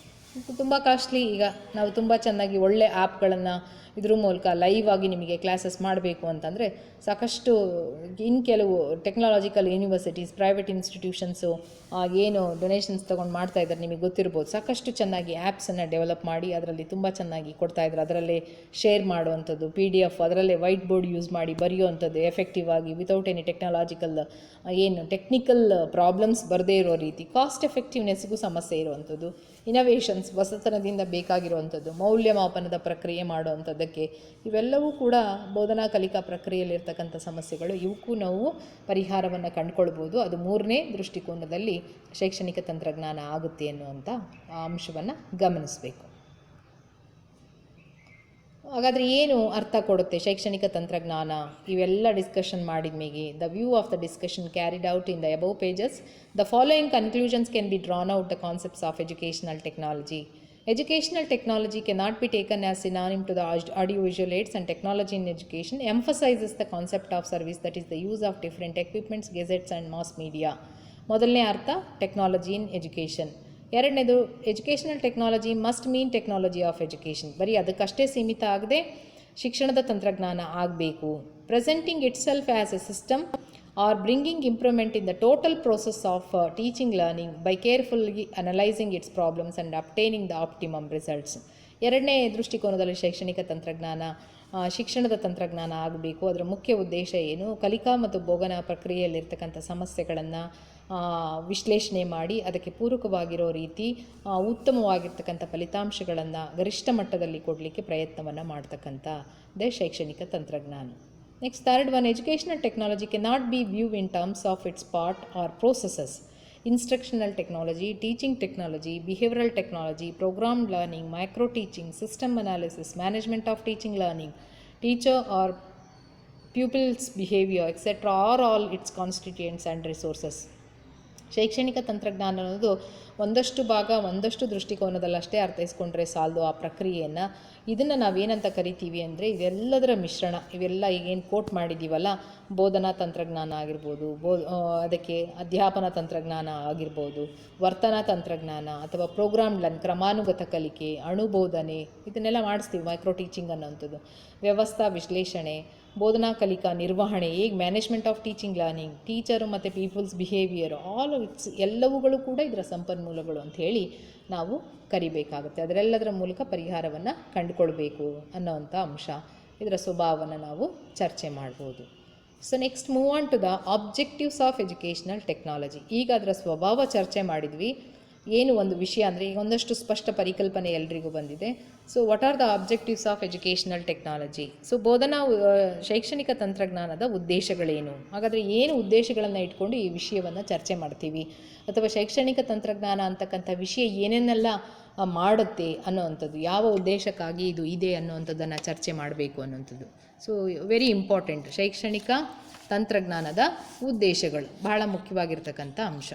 ತುಂಬ ಕಾಸ್ಟ್ಲಿ. ಈಗ ನಾವು ತುಂಬ ಚೆನ್ನಾಗಿ ಒಳ್ಳೆ ಆ್ಯಪ್ಗಳನ್ನು ಇದ್ರ ಮೂಲಕ ಲೈವ್ ಆಗಿ ನಿಮಗೆ ಕ್ಲಾಸಸ್ ಮಾಡಬೇಕು ಅಂತಂದರೆ ಸಾಕಷ್ಟು ಕೆಲವು ಟೆಕ್ನಾಲಜಿಕಲ್ ಯೂನಿವರ್ಸಿಟೀಸ್, ಪ್ರೈವೇಟ್ ಇನ್ಸ್ಟಿಟ್ಯೂಷನ್ಸು ಏನು ಡೊನೇಷನ್ಸ್ ತೊಗೊಂಡು ಮಾಡ್ತಾಯಿದ್ದಾರೆ ನಿಮಗೆ ಗೊತ್ತಿರ್ಬೋದು. ಸಾಕಷ್ಟು ಚೆನ್ನಾಗಿ ಆ್ಯಪ್ಸನ್ನು ಡೆವಲಪ್ ಮಾಡಿ ಅದರಲ್ಲಿ ತುಂಬ ಚೆನ್ನಾಗಿ ಕೊಡ್ತಾಯಿದ್ದಾರೆ. ಅದರಲ್ಲೇ ಶೇರ್ ಮಾಡುವಂಥದ್ದು, PDF, ಅದರಲ್ಲೇ ವೈಟ್ ಬೋರ್ಡ್ ಯೂಸ್ ಮಾಡಿ ಬರೆಯುವಂಥದ್ದು ಎಫೆಕ್ಟಿವ್ ಆಗಿ ವಿತೌಟ್ ಎನಿ ಟೆಕ್ನಿಕಲ್ ಪ್ರಾಬ್ಲಮ್ಸ್ ಬರದೇ ಇರೋ ರೀತಿ. ಕಾಸ್ಟ್ ಎಫೆಕ್ಟಿವ್ನೆಸ್ಗೂ ಸಮಸ್ಯೆ ಇರುವಂಥದ್ದು. ಇನೋವೇಷನ್ಸ್, ಹೊಸತನದಿಂದ ಬೇಕಾಗಿರುವಂಥದ್ದು, ಮೌಲ್ಯಮಾಪನದ ಪ್ರಕ್ರಿಯೆ ಮಾಡುವಂಥದ್ದಕ್ಕೆ, ಇವೆಲ್ಲವೂ ಕೂಡ ಬೋಧನಾ ಕಲಿಕಾ ಪ್ರಕ್ರಿಯೆಯಲ್ಲಿರ್ತಕ್ಕಂಥ ಸಮಸ್ಯೆಗಳು. ಇವಕ್ಕೂ ನಾವು ಪರಿಹಾರವನ್ನು ಕಂಡುಕೊಳ್ಬೋದು. ಅದು 3ನೇ ದೃಷ್ಟಿಕೋನದಲ್ಲಿ ಶೈಕ್ಷಣಿಕ ತಂತ್ರಜ್ಞಾನ ಆಗುತ್ತೆ ಅನ್ನುವಂಥ ಅಂಶವನ್ನು ಗಮನಿಸಬೇಕು. ಹಾಗಾದರೆ ಏನು ಅರ್ಥ ಕೊಡುತ್ತೆ ಶೈಕ್ಷಣಿಕ ತಂತ್ರಜ್ಞಾನ? ಇವೆಲ್ಲ ಡಿಸ್ಕಷನ್ ಮಾಡಿದ ಮೇಲೆ the view of the discussion carried out in the above pages, the following conclusions can be drawn out the concepts of educational technology. Educational technology cannot be taken as synonym to the audiovisual aids, and technology in education emphasizes the concept of service, that is the use of different equipments, gadgets and mass media. ಮೊದಲನೇ ಅರ್ಥ ಟೆಕ್ನಾಲಜಿ ಇನ್ ಎಜುಕೇಷನ್. ಎರಡನೇದು educational technology must mean technology of education. ಬರೀ ಅದಕ್ಕಷ್ಟೇ ಸೀಮಿತ ಆಗದೆ ಶಿಕ್ಷಣದ ತಂತ್ರಜ್ಞಾನ ಆಗಬೇಕು. Presenting it self as A system or bringing improvement in the total process of teaching learning by carefully analyzing its problems and obtaining the optimum results. ಎರಡನೇ ದೃಷ್ಟಿಕೋನದಲ್ಲಿ ಶೈಕ್ಷಣಿಕ ತಂತ್ರಜ್ಞಾನ ಶಿಕ್ಷಣದ ತಂತ್ರಜ್ಞಾನ ಆಗಬೇಕು. ಅದರ ಮುಖ್ಯ ಉದ್ದೇಶ ಏನು? ಕಲಿಕಾ ಮತ್ತು ಬೋಧನಾ ಪ್ರಕ್ರಿಯೆಯಲ್ಲಿರ್ತಕ್ಕಂಥ ಸಮಸ್ಯೆಗಳನ್ನು ವಿಶ್ಲೇಷಣೆ ಮಾಡಿ ಅದಕ್ಕೆ ಪೂರಕವಾಗಿರೋ ರೀತಿ ಉತ್ತಮವಾಗಿರ್ತಕ್ಕಂಥ ಫಲಿತಾಂಶಗಳನ್ನು ಗರಿಷ್ಠ ಮಟ್ಟದಲ್ಲಿ ಕೊಡಲಿಕ್ಕೆ ಪ್ರಯತ್ನವನ್ನು ಮಾಡ್ತಕ್ಕಂಥದ್ದೇ ಶೈಕ್ಷಣಿಕ ತಂತ್ರಜ್ಞಾನ. Next, third one, educational technology cannot be viewed in terms of its part or processes. Instructional technology, teaching technology, behavioral technology, programmed learning, micro teaching, system analysis, management of teaching learning, teacher or pupils behavior, etc. are all its constituents and resources. ಶೈಕ್ಷಣಿಕ ತಂತ್ರಜ್ಞಾನ ಅನ್ನೋದು ಒಂದಷ್ಟು ಭಾಗ ಒಂದಷ್ಟು ದೃಷ್ಟಿಕೋನದಲ್ಲಷ್ಟೇ ಅರ್ಥೈಸ್ಕೊಂಡ್ರೆ ಸಾಲದು ಆ ಪ್ರಕ್ರಿಯೆಯನ್ನು. ಇದನ್ನು ನಾವೇನಂತ ಕರಿತೀವಿ ಅಂದರೆ ಇದೆಲ್ಲದರ ಮಿಶ್ರಣ. ಇವೆಲ್ಲ ಈಗೇನು ಕೋಟ್ ಮಾಡಿದ್ದೀವಲ್ಲ, ಬೋಧನಾ ತಂತ್ರಜ್ಞಾನ ಆಗಿರ್ಬೋದು, ಅದಕ್ಕೆ ಅಧ್ಯಾಪನ ತಂತ್ರಜ್ಞಾನ ಆಗಿರ್ಬೋದು, ವರ್ತನಾ ತಂತ್ರಜ್ಞಾನ ಅಥವಾ ಪ್ರೋಗ್ರಾಮ್ ಲರ್ನ್ ಕ್ರಮಾನುಗತ ಕಲಿಕೆ, ಅಣುಬೋಧನೆ, ಇದನ್ನೆಲ್ಲ ಮಾಡಿಸ್ತೀವಿ. ಮೈಕ್ರೋ ಟೀಚಿಂಗ್ ಅನ್ನೋಂಥದ್ದು, ವ್ಯವಸ್ಥಾ ವಿಶ್ಲೇಷಣೆ, ಬೋಧನಾ ಕಲಿಕಾ ನಿರ್ವಹಣೆ, ಈಗ management of teaching learning, teacher ಮತ್ತು ಪೀಪಲ್ಸ್ ಬಿಹೇವಿಯರ್, ಆಲ್ ಇಟ್ಸ್ ಎಲ್ಲವುಗಳು ಕೂಡ ಇದರ ಸಂಪನ್ಮೂಲಗಳು ಅಂಥೇಳಿ ನಾವು ಕರಿಬೇಕಾಗುತ್ತೆ. ಅದರೆಲ್ಲದರ ಮೂಲಕ ಪರಿಹಾರವನ್ನು ಕಂಡುಕೊಳ್ಬೇಕು ಅನ್ನೋವಂಥ ಅಂಶ, ಇದರ ಸ್ವಭಾವವನ್ನು ನಾವು ಚರ್ಚೆ ಮಾಡ್ಬೋದು. So next move on to the objectives of educational technology. ಈಗ ಅದರ ಸ್ವಭಾವ ಚರ್ಚೆ ಮಾಡಿದ್ವಿ. ಏನು ಒಂದು ವಿಷಯ ಅಂದರೆ ಈಗ ಒಂದಷ್ಟು ಸ್ಪಷ್ಟ ಪರಿಕಲ್ಪನೆ ಎಲ್ರಿಗೂ ಬಂದಿದೆ. So what are the objectives of educational technology? So ಬೋಧನಾ ಶೈಕ್ಷಣಿಕ ತಂತ್ರಜ್ಞಾನದ ಉದ್ದೇಶಗಳೇನು? ಹಾಗಾದರೆ ಏನು ಉದ್ದೇಶಗಳನ್ನು ಇಟ್ಕೊಂಡು ಈ ವಿಷಯವನ್ನು ಚರ್ಚೆ ಮಾಡ್ತೀವಿ, ಅಥವಾ ಶೈಕ್ಷಣಿಕ ತಂತ್ರಜ್ಞಾನ ಅಂತಕ್ಕಂಥ ವಿಷಯ ಏನೇನೆಲ್ಲ ಮಾಡುತ್ತೆ ಅನ್ನೋವಂಥದ್ದು, ಯಾವ ಉದ್ದೇಶಕ್ಕಾಗಿ ಇದು ಇದೆ ಅನ್ನೋವಂಥದ್ದನ್ನು ಚರ್ಚೆ ಮಾಡಬೇಕು ಅನ್ನೋವಂಥದ್ದು. So very important. ಶೈಕ್ಷಣಿಕ ತಂತ್ರಜ್ಞಾನದ ಉದ್ದೇಶಗಳು ಬಹಳ ಮುಖ್ಯವಾಗಿರ್ತಕ್ಕಂಥ ಅಂಶ.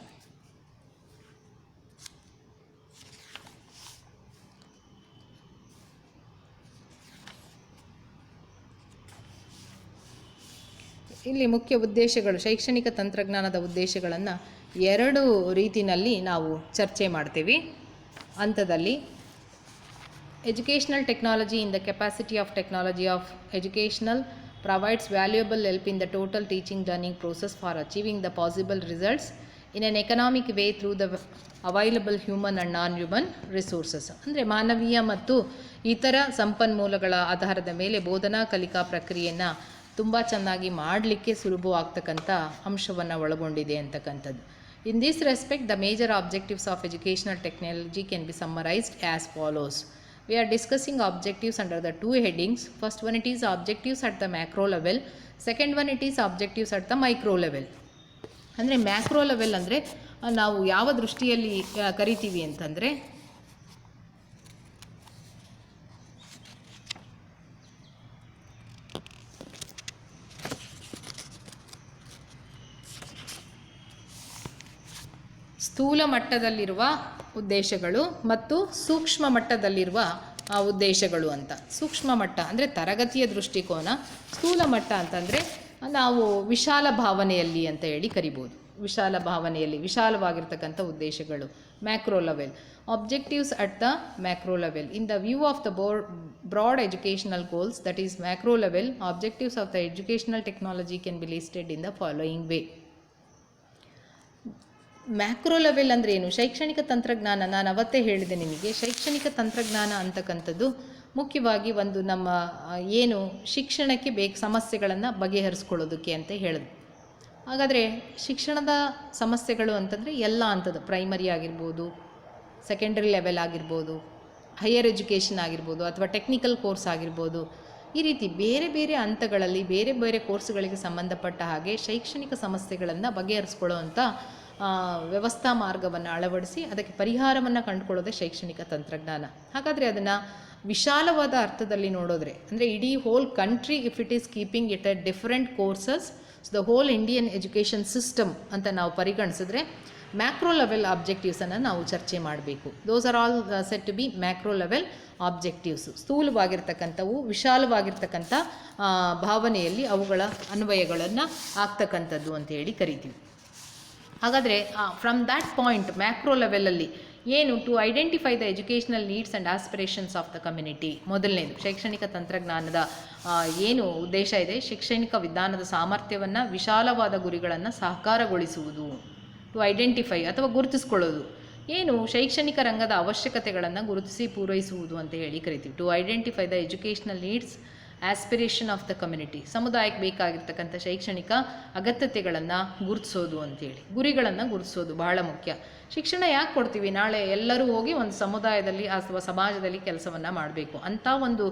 ಇಲ್ಲಿ ಮುಖ್ಯ ಉದ್ದೇಶಗಳು, ಶೈಕ್ಷಣಿಕ ತಂತ್ರಜ್ಞಾನದ ಉದ್ದೇಶಗಳನ್ನು ಎರಡು ರೀತಿಯಲ್ಲಿ ನಾವು ಚರ್ಚೆ ಮಾಡ್ತೀವಿ. ಹಂತದಲ್ಲಿ educational technology in the capacity of technology of educational provides valuable help in the total teaching learning process for achieving the possible results in an economic way through the available human and non-human resources. ಅಂದರೆ ಮಾನವೀಯ ಮತ್ತು ಇತರ ಸಂಪನ್ಮೂಲಗಳ ಆಧಾರದ ಮೇಲೆ ಬೋಧನಾ ಕಲಿಕಾ ಪ್ರಕ್ರಿಯೆಯನ್ನು ತುಂಬ ಚೆನ್ನಾಗಿ ಮಾಡಲಿಕ್ಕೆ ಸುಲಭವಾಗ್ತಕ್ಕಂಥ ಅಂಶವನ್ನು ಒಳಗೊಂಡಿದೆ ಅಂತಕ್ಕಂಥದ್ದು. In this respect the major objectives of educational technology can be summarised as follows. We are discussing objectives under the two headings. First one, it is objectives at the macro level. Second one, it is objectives at the micro level. ಅಂದರೆ ಮ್ಯಾಕ್ರೋ ಲೆವೆಲ್ ಅಂದರೆ ನಾವು ಯಾವ ದೃಷ್ಟಿಯಲ್ಲಿ ಕರಿತೀವಿ ಅಂತಂದರೆ, ಸ್ಥೂಲ ಮಟ್ಟದಲ್ಲಿರುವ ಉದ್ದೇಶಗಳು ಮತ್ತು ಸೂಕ್ಷ್ಮ ಮಟ್ಟದಲ್ಲಿರುವ ಉದ್ದೇಶಗಳು ಅಂತ. ಸೂಕ್ಷ್ಮ ಮಟ್ಟ ಅಂದರೆ ತರಗತಿಯ ದೃಷ್ಟಿಕೋನ, ಸ್ಥೂಲ ಮಟ್ಟ ಅಂತಂದರೆ ನಾವು ವಿಶಾಲ ಭಾವನೆಯಲ್ಲಿ ಅಂತ ಹೇಳಿ ಕರಿಬೋದು. ವಿಶಾಲ ಭಾವನೆಯಲ್ಲಿ ವಿಶಾಲವಾಗಿರ್ತಕ್ಕಂಥ ಉದ್ದೇಶಗಳು macro level. Objectives at the macro level. In the view of the broad educational goals, that is macro level, objectives of the educational technology can be listed in the following way. Macro level ಅಂದರೆ ಏನು? ಶೈಕ್ಷಣಿಕ ತಂತ್ರಜ್ಞಾನ, ನಾನು ಅವತ್ತೇ ಹೇಳಿದೆ ನಿಮಗೆ, ಶೈಕ್ಷಣಿಕ ತಂತ್ರಜ್ಞಾನ ಅಂತಕ್ಕಂಥದ್ದು ಮುಖ್ಯವಾಗಿ ಒಂದು ನಮ್ಮ ಏನು ಶಿಕ್ಷಣಕ್ಕೆ ಸಮಸ್ಯೆಗಳನ್ನು ಬಗೆಹರಿಸ್ಕೊಳ್ಳೋದಕ್ಕೆ ಅಂತ ಹೇಳಿದ್ರು. ಹಾಗಾದರೆ ಶಿಕ್ಷಣದ ಸಮಸ್ಯೆಗಳು ಅಂತಂದರೆ ಎಲ್ಲ ಅಂಥದ್ದು, ಪ್ರೈಮರಿ ಆಗಿರ್ಬೋದು, ಸೆಕೆಂಡರಿ ಲೆವೆಲ್ ಆಗಿರ್ಬೋದು, ಹೈಯರ್ ಎಜುಕೇಷನ್ ಆಗಿರ್ಬೋದು, ಅಥವಾ ಟೆಕ್ನಿಕಲ್ ಕೋರ್ಸ್ ಆಗಿರ್ಬೋದು. ಈ ರೀತಿ ಬೇರೆ ಬೇರೆ ಹಂತಗಳಲ್ಲಿ ಬೇರೆ ಬೇರೆ ಕೋರ್ಸ್ಗಳಿಗೆ ಸಂಬಂಧಪಟ್ಟ ಹಾಗೆ ಶೈಕ್ಷಣಿಕ ಸಮಸ್ಯೆಗಳನ್ನು ಬಗೆಹರಿಸ್ಕೊಳ್ಳೋವಂಥ ವ್ಯವಸ್ಥಾ ಮಾರ್ಗವನ್ನು ಅಳವಡಿಸಿ ಅದಕ್ಕೆ ಪರಿಹಾರವನ್ನು ಕಂಡುಕೊಳ್ಳೋದೇ ಶೈಕ್ಷಣಿಕ ತಂತ್ರಜ್ಞಾನ. ಹಾಗಾದರೆ ಅದನ್ನು ವಿಶಾಲವಾದ ಅರ್ಥದಲ್ಲಿ ನೋಡೋದ್ರೆ, ಅಂದರೆ ಇಡೀ whole country if it is keeping it at different courses, the whole Indian education system ಅಂತ ನಾವು ಪರಿಗಣಿಸಿದ್ರೆ ಮ್ಯಾಕ್ರೋ ಲೆವೆಲ್ ಆಬ್ಜೆಕ್ಟಿವ್ಸನ್ನು ನಾವು ಚರ್ಚೆ ಮಾಡಬೇಕು. Those are all set to be macro level objectives. ಸ್ಥೂಲವಾಗಿರ್ತಕ್ಕಂಥವು, ವಿಶಾಲವಾಗಿರ್ತಕ್ಕಂಥ ಭಾವನೆಯಲ್ಲಿ ಅವುಗಳ ಅನ್ವಯಗಳನ್ನು ಆಗ್ತಕ್ಕಂಥದ್ದು ಅಂತ ಹೇಳಿ ಕರಿತೀವಿ. ಹಾಗಾದರೆ ಫ್ರಮ್ ದ್ಯಾಟ್ ಪಾಯಿಂಟ್ ಮ್ಯಾಕ್ರೋ ಲೆವೆಲಲ್ಲಿ ಏನು to identify the educational needs and aspirations of the community. ಮೊದಲನೇದು ಶೈಕ್ಷಣಿಕ ತಂತ್ರಜ್ಞಾನದ ಏನು ಉದ್ದೇಶ ಇದೆ, ಶೈಕ್ಷಣಿಕ ವಿಧಾನದ ಸಾಮರ್ಥ್ಯವನ್ನು, ವಿಶಾಲವಾದ ಗುರಿಗಳನ್ನು ಸಾಕಾರಗೊಳಿಸುವುದು. ಟು ಐಡೆಂಟಿಫೈ ಅಥವಾ ಗುರುತಿಸ್ಕೊಳ್ಳೋದು, ಏನು ಶೈಕ್ಷಣಿಕ ರಂಗದ ಅವಶ್ಯಕತೆಗಳನ್ನು ಗುರುತಿಸಿ ಪೂರೈಸುವುದು ಅಂತ ಹೇಳಿ ಕರಿತೀವಿ. To identify the educational needs aspiration of the community, ಸಮುದಾಯಕ್ಕೆ ಬೇಕಾಗಿರ್ತಕ್ಕಂಥ ಶೈಕ್ಷಣಿಕ ಅಗತ್ಯತೆಗಳನ್ನು ಗುರುತಿಸೋದು ಅಂತೇಳಿ, ಗುರಿಗಳನ್ನು ಗುರುತಿಸೋದು ಬಹಳ ಮುಖ್ಯ. ಶಿಕ್ಷಣ ಯಾಕೆ ಕೊಡ್ತೀವಿ? ನಾಳೆ ಎಲ್ಲರೂ ಹೋಗಿ ಒಂದು ಸಮುದಾಯದಲ್ಲಿ ಅಥವಾ ಸಮಾಜದಲ್ಲಿ ಕೆಲಸವನ್ನು ಮಾಡಬೇಕು ಅಂತ ಒಂದು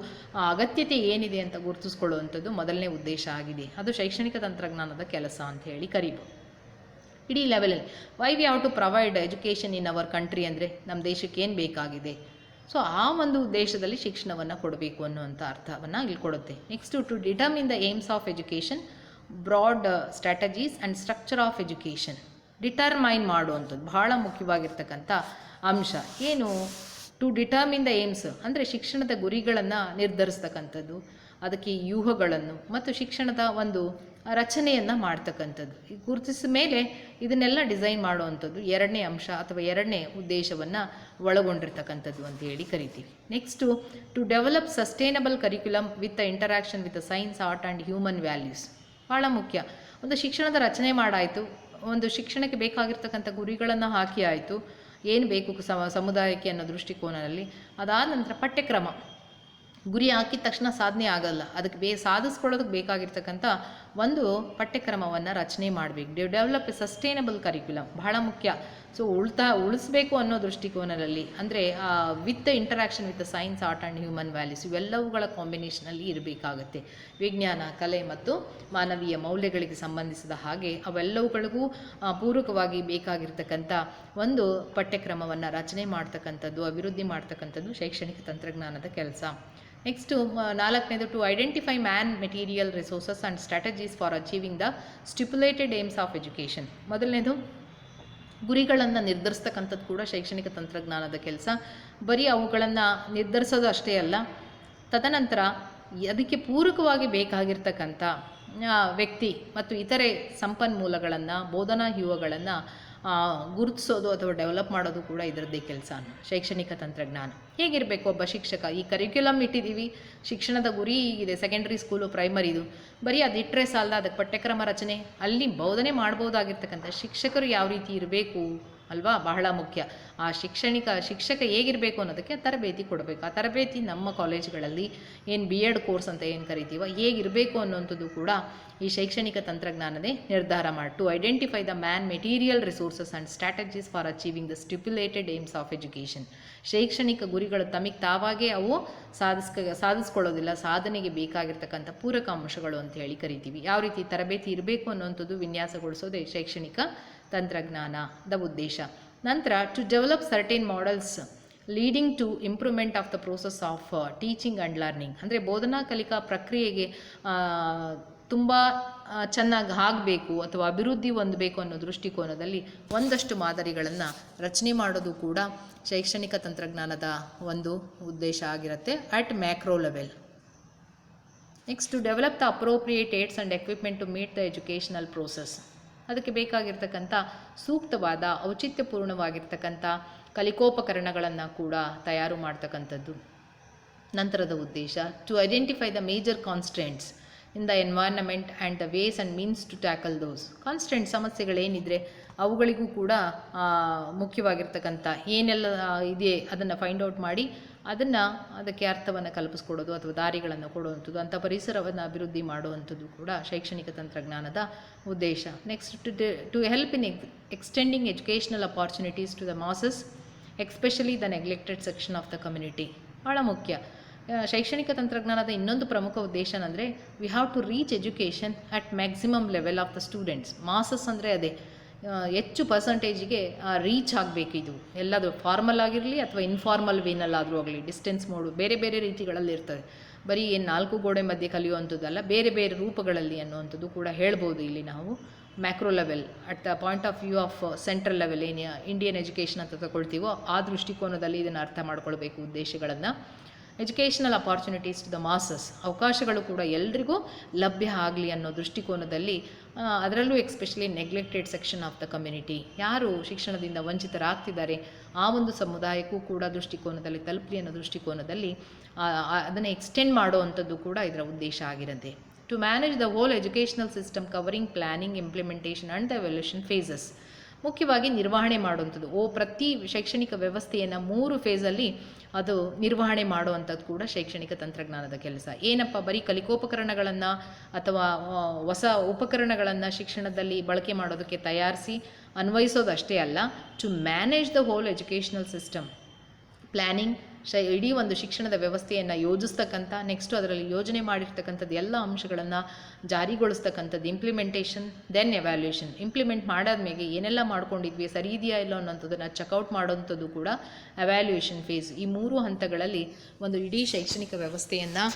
ಅಗತ್ಯತೆ ಏನಿದೆ ಅಂತ ಗುರುತಿಸ್ಕೊಳ್ಳುವಂಥದ್ದು ಮೊದಲನೇ ಉದ್ದೇಶ ಆಗಿದೆ. ಅದು ಶೈಕ್ಷಣಿಕ ತಂತ್ರಜ್ಞಾನದ ಕೆಲಸ ಅಂತ ಹೇಳಿ ಕರಿಬೋದು. ಇಡೀ ಲೆವೆಲಲ್ಲಿ why we have to provide education in our country ಅಂದರೆ ನಮ್ಮ ದೇಶಕ್ಕೆ ಏನು ಬೇಕಾಗಿದೆ, ಸೊ ಆ ಒಂದು ಉದ್ದೇಶದಲ್ಲಿ ಶಿಕ್ಷಣವನ್ನು ಕೊಡಬೇಕು ಅನ್ನುವಂಥ ಅರ್ಥವನ್ನು ಇಲ್ಲಿ ಕೊಡುತ್ತೆ. Next to determine the aims of education, broad strategies and structure of education. Determine ಮಾಡುವಂಥದ್ದು ಬಹಳ ಮುಖ್ಯವಾಗಿರ್ತಕ್ಕಂಥ ಅಂಶ. ಏನು ಟು ಡಿಟರ್ಮಿನ್ ದ ಏಮ್ಸ್ ಅಂದರೆ ಶಿಕ್ಷಣದ ಗುರಿಗಳನ್ನು ನಿರ್ಧರಿಸ್ತಕ್ಕಂಥದ್ದು, ಅದಕ್ಕೆ ವ್ಯೂಹಗಳನ್ನು ಮತ್ತು ಶಿಕ್ಷಣದ ಒಂದು ರಚನೆಯನ್ನು ಮಾಡ್ತಕ್ಕಂಥದ್ದು. ಗುರುತಿಸಿದ ಮೇಲೆ ಇದನ್ನೆಲ್ಲ ಡಿಸೈನ್ ಮಾಡುವಂಥದ್ದು ಎರಡನೇ ಅಂಶ ಅಥವಾ ಎರಡನೇ ಉದ್ದೇಶವನ್ನು ಒಳಗೊಂಡಿರ್ತಕ್ಕಂಥದ್ದು ಅಂತ ಹೇಳಿ ಕರಿತೀವಿ. Next to develop sustainable curriculum with the interaction with the science, art and human values. ಭಾಳ ಮುಖ್ಯ. ಒಂದು ಶಿಕ್ಷಣದ ರಚನೆ ಮಾಡಾಯಿತು, ಒಂದು ಶಿಕ್ಷಣಕ್ಕೆ ಬೇಕಾಗಿರ್ತಕ್ಕಂಥ ಗುರಿಗಳನ್ನು ಹಾಕಿ ಆಯಿತು, ಏನು ಬೇಕು ಸಮುದಾಯಕ್ಕೆ ಅನ್ನೋ ದೃಷ್ಟಿಕೋನದಲ್ಲಿ. ಅದಾದ ನಂತರ ಪಠ್ಯಕ್ರಮ, ಗುರಿ ಹಾಕಿದ ತಕ್ಷಣ ಸಾಧನೆ ಆಗಲ್ಲ, ಅದಕ್ಕೆ ಸಾಧಿಸ್ಕೊಳ್ಳೋದಕ್ಕೆ ಬೇಕಾಗಿರ್ತಕ್ಕಂಥ ಒಂದು ಪಠ್ಯಕ್ರಮವನ್ನು ರಚನೆ ಮಾಡಬೇಕು. ಡೆವಲಪ್ ಎ ಸಸ್ಟೈನಬಲ್ ಕರಿಕ್ಯುಲಮ್ ಬಹಳ ಮುಖ್ಯ. ಸೊ ಉಳಿಸ್ಬೇಕು ಅನ್ನೋ ದೃಷ್ಟಿಕೋನದಲ್ಲಿ ಅಂದರೆ with the interaction with the science, art and human values ಇವೆಲ್ಲವುಗಳ ಕಾಂಬಿನೇಷನಲ್ಲಿ ಇರಬೇಕಾಗತ್ತೆ. ವಿಜ್ಞಾನ, ಕಲೆ ಮತ್ತು ಮಾನವೀಯ ಮೌಲ್ಯಗಳಿಗೆ ಸಂಬಂಧಿಸಿದ ಹಾಗೆ ಅವೆಲ್ಲವುಗಳಿಗೂ ಪೂರಕವಾಗಿ ಬೇಕಾಗಿರ್ತಕ್ಕಂಥ ಒಂದು ಪಠ್ಯಕ್ರಮವನ್ನು ರಚನೆ ಮಾಡ್ತಕ್ಕಂಥದ್ದು, ಅಭಿವೃದ್ಧಿ ಮಾಡ್ತಕ್ಕಂಥದ್ದು ಶೈಕ್ಷಣಿಕ ತಂತ್ರಜ್ಞಾನದ ಕೆಲಸ. ನೆಕ್ಸ್ಟು ನಾಲ್ಕನೇದು to identify man, material, resources and strategies for achieving the stipulated aims of education. ಮೊದಲನೇದು ಗುರಿಗಳನ್ನು ನಿರ್ಧರಿಸ್ತಕ್ಕಂಥದ್ದು ಕೂಡ ಶೈಕ್ಷಣಿಕ ತಂತ್ರಜ್ಞಾನದ ಕೆಲಸ. ಬರೀ ಅವುಗಳನ್ನು ನಿರ್ಧರಿಸೋದು ಅಷ್ಟೇ ಅಲ್ಲ, ತದನಂತರ ಅದಕ್ಕೆ ಪೂರಕವಾಗಿ ಬೇಕಾಗಿರ್ತಕ್ಕಂಥ ವ್ಯಕ್ತಿ ಮತ್ತು ಇತರೆ ಸಂಪನ್ಮೂಲಗಳನ್ನು, ಬೋಧನಾ ವ್ಯೂಹಗಳನ್ನು ಗುರುತಿಸೋದು ಅಥವಾ ಡೆವಲಪ್ ಮಾಡೋದು ಕೂಡ ಇದರದ್ದೇ ಕೆಲಸ. ಶೈಕ್ಷಣಿಕ ತಂತ್ರಜ್ಞಾನ ಹೇಗಿರಬೇಕು? ಒಬ್ಬ ಶಿಕ್ಷಕ, ಈ ಕರಿಕ್ಯುಲಮ್ ಇಟ್ಟಿದ್ದೀವಿ, ಶಿಕ್ಷಣದ ಗುರಿ ಹೀಗಿದೆ, ಸೆಕೆಂಡ್ರಿ ಸ್ಕೂಲು, ಪ್ರೈಮರಿದು, ಬರೀ ಅದು ಇಟ್ಟರೆ ಸಾಲದ, ಅದಕ್ಕೆ ಪಠ್ಯಕ್ರಮ ರಚನೆ, ಅಲ್ಲಿ ಬೋಧನೆ ಮಾಡ್ಬೋದಾಗಿರ್ತಕ್ಕಂಥ ಶಿಕ್ಷಕರು ಯಾವ ರೀತಿ ಇರಬೇಕು ಅಲ್ವಾ, ಬಹಳ ಮುಖ್ಯ. ಆ ಶಿಕ್ಷಕ ಹೇಗಿರಬೇಕು ಅನ್ನೋದಕ್ಕೆ ತರಬೇತಿ ಕೊಡಬೇಕು. ಆ ತರಬೇತಿ ನಮ್ಮ ಕಾಲೇಜುಗಳಲ್ಲಿ ಏನು BEd ಕೋರ್ಸ್ ಅಂತ ಏನು ಕರಿತೀವೋ ಹೇಗಿರಬೇಕು ಅನ್ನೋಂಥದ್ದು ಕೂಡ ಈ ಶೈಕ್ಷಣಿಕ ತಂತ್ರಜ್ಞಾನದೇ ನಿರ್ಧಾರ ಮಾಡಿ. To identify the man, material, resources and strategies for achieving the stipulated aims of education. ಶೈಕ್ಷಣಿಕ ಗುರಿಗಳು ತಮಗೆ ತಾವಾಗೇ ಅವು ಸಾಧಿಸ್ಕೊಳ್ಳೋದಿಲ್ಲ, ಸಾಧನೆಗೆ ಬೇಕಾಗಿರ್ತಕ್ಕಂಥ ಪೂರಕ ಅಂಶಗಳು ಅಂತ ಹೇಳಿ ಕರಿತೀವಿ. ಯಾವ ರೀತಿ ತರಬೇತಿ ಇರಬೇಕು ಅನ್ನೋಂಥದ್ದು ವಿನ್ಯಾಸಗೊಳಿಸೋದೇ ಶೈಕ್ಷಣಿಕ ತಂತ್ರಜ್ಞಾನದ ಉದ್ದೇಶ. ನಂತರ to develop certain models leading to improvement of the process of teaching and learning. ಅಂದರೆ ಬೋಧನಾ ಕಲಿಕಾ ಪ್ರಕ್ರಿಯೆಗೆ ತುಂಬ ಚೆನ್ನಾಗಿ ಆಗಬೇಕು ಅಥವಾ ಅಭಿವೃದ್ಧಿ ಹೊಂದಬೇಕು ಅನ್ನೋ ದೃಷ್ಟಿಕೋನದಲ್ಲಿ ಒಂದಷ್ಟು ಮಾದರಿಗಳನ್ನು ರಚನೆ ಮಾಡೋದು ಕೂಡ ಶೈಕ್ಷಣಿಕ ತಂತ್ರಜ್ಞಾನದ ಒಂದು ಉದ್ದೇಶ ಆಗಿರುತ್ತೆ at macro level. Next to develop the appropriate aids and equipment to meet the educational process. ಅದಕ್ಕೆ ಬೇಕಾಗಿರ್ತಕ್ಕಂಥ ಸೂಕ್ತವಾದ, ಔಚಿತ್ಯಪೂರ್ಣವಾಗಿರ್ತಕ್ಕಂಥ ಕಲಿಕೋಪಕರಣಗಳನ್ನು ಕೂಡ ತಯಾರು ಮಾಡ್ತಕ್ಕಂಥದ್ದು ನಂತರದ ಉದ್ದೇಶ. To identify the major constants in the environment and the ways and means to tackle those. Constant ಸಮಸ್ಯೆಗಳೇನಿದ್ರೆ ಅವುಗಳಿಗೂ ಕೂಡ ಮುಖ್ಯವಾಗಿರ್ತಕ್ಕಂಥ ಏನೆಲ್ಲ ಇದೆ ಅದನ್ನು ಫೈಂಡ್ ಔಟ್ ಮಾಡಿ ಅದಕ್ಕೆ ಅರ್ಥವನ್ನು ಕಲ್ಪಿಸ್ಕೊಡೋದು ಅಥವಾ ದಾರಿಗಳನ್ನು ಕೊಡುವಂಥದ್ದು, ಅಂಥ ಪರಿಸರವನ್ನು ಅಭಿವೃದ್ಧಿ ಮಾಡುವಂಥದ್ದು ಕೂಡ ಶೈಕ್ಷಣಿಕ ತಂತ್ರಜ್ಞಾನದ ಉದ್ದೇಶ. Next to help in extending educational opportunities to the masses, especially the neglected section of the community. ಭಾಳ ಮುಖ್ಯ. ಶೈಕ್ಷಣಿಕ ತಂತ್ರಜ್ಞಾನದ ಇನ್ನೊಂದು ಪ್ರಮುಖ ಉದ್ದೇಶ ಅಂದರೆ we have to reach education at maximum level of the students. Masses ಅಂದರೆ ಅದೇ ಹೆಚ್ಚು ಪರ್ಸಂಟೇಜಿಗೆ ರೀಚ್ ಆಗಬೇಕು. ಇದು ಎಲ್ಲದು ಫಾರ್ಮಲ್ ಆಗಿರಲಿ ಅಥವಾ ಇನ್ಫಾರ್ಮಲ್ ವೇನಲ್ಲಾದರೂ ಆಗಲಿ, ಡಿಸ್ಟೆನ್ಸ್ ಮೋಡು ಬೇರೆ ಬೇರೆ ರೀತಿಗಳಲ್ಲಿ ಇರ್ತದೆ. ಬರೀ ಏನು 4 ಗೋಡೆ ಮಧ್ಯೆ ಕಲಿಯುವಂಥದ್ದಲ್ಲ, ಬೇರೆ ಬೇರೆ ರೂಪಗಳಲ್ಲಿ ಅನ್ನುವಂಥದ್ದು ಕೂಡ ಹೇಳ್ಬೋದು ಇಲ್ಲಿ ನಾವು. Macro level at the point of view of central level ಏನು ಇಂಡಿಯನ್ ಎಜುಕೇಷನ್ ಅಂತ ತಗೊಳ್ತೀವೋ ಆ ದೃಷ್ಟಿಕೋನದಲ್ಲಿ ಇದನ್ನು ಅರ್ಥ ಮಾಡ್ಕೊಳ್ಬೇಕು ಉದ್ದೇಶಗಳನ್ನು. Educational opportunities to the masses, ಅವಕಾಶಗಳು ಕೂಡ ಎಲ್ರಿಗೂ ಲಭ್ಯ ಆಗಲಿ ಅನ್ನೋ ದೃಷ್ಟಿಕೋನದಲ್ಲಿ, ಅದರಲ್ಲೂ especially neglected section of the community, ಯಾರು ಶಿಕ್ಷಣದಿಂದ ವಂಚಿತರಾಗ್ತಿದ್ದಾರೆ ಆ ಒಂದು ಸಮುದಾಯಕ್ಕೂ ಕೂಡ ದೃಷ್ಟಿಕೋನದಲ್ಲಿ ತಲುಪಲಿ ಅನ್ನೋ ದೃಷ್ಟಿಕೋನದಲ್ಲಿ ಅದನ್ನು ಎಕ್ಸ್ಟೆಂಡ್ ಮಾಡುವಂಥದ್ದು ಕೂಡ ಇದರ ಉದ್ದೇಶ ಆಗಿರುತ್ತೆ. To manage the whole educational system covering planning, implementation and the evaluation phases, ಮುಖ್ಯವಾಗಿ ನಿರ್ವಹಣೆ ಮಾಡುವಂಥದ್ದು. ಪ್ರತಿ ಶೈಕ್ಷಣಿಕ ವ್ಯವಸ್ಥೆಯನ್ನು 3 ಫೇಸಲ್ಲಿ ಅದು ನಿರ್ವಹಣೆ ಮಾಡುವಂಥದ್ದು ಕೂಡ ಶೈಕ್ಷಣಿಕ ತಂತ್ರಜ್ಞಾನದ ಕೆಲಸ. ಏನಪ್ಪ, ಬರೀ ಕಲಿಕೋಪಕರಣಗಳನ್ನು ಅಥವಾ ಹೊಸ ಉಪಕರಣಗಳನ್ನು ಶಿಕ್ಷಣದಲ್ಲಿ ಬಳಕೆ ಮಾಡೋದಕ್ಕೆ ತಯಾರಿಸಿ ಅನ್ವಯಿಸೋದಷ್ಟೇ ಅಲ್ಲ, to manage the whole educational system, planning, ಇಡೀ ಒಂದು ಶಿಕ್ಷಣದ ವ್ಯವಸ್ಥೆಯನ್ನು ಯೋಜಿಸ್ತಕ್ಕಂಥ, ನೆಕ್ಸ್ಟು ಅದರಲ್ಲಿ ಯೋಜನೆ ಮಾಡಿರ್ತಕ್ಕಂಥದ್ದು ಎಲ್ಲ ಅಂಶಗಳನ್ನು ಜಾರಿಗೊಳಿಸ್ತಕ್ಕಂಥದ್ದು, ಇಂಪ್ಲಿಮೆಂಟೇಷನ್, ದೆನ್ ಎವ್ಯಾಲ್ಯೂಯೇಷನ್. ಇಂಪ್ಲಿಮೆಂಟ್ ಮಾಡಾದ್ಮೇಲೆ ಏನೆಲ್ಲ ಮಾಡ್ಕೊಂಡಿದ್ವಿ, ಸರಿ ಇದೆಯಾ ಇಲ್ಲ ಅನ್ನೋಂಥದ್ದನ್ನು ಚೆಕ್ಔಟ್ ಮಾಡೋಂಥದ್ದು ಕೂಡ ಎವ್ಯಾಲ್ಯೂಯೇಷನ್ ಫೇಸ್. ಈ 3 ಹಂತಗಳಲ್ಲಿ ಒಂದು ಇಡೀ ಶೈಕ್ಷಣಿಕ ವ್ಯವಸ್ಥೆಯನ್ನು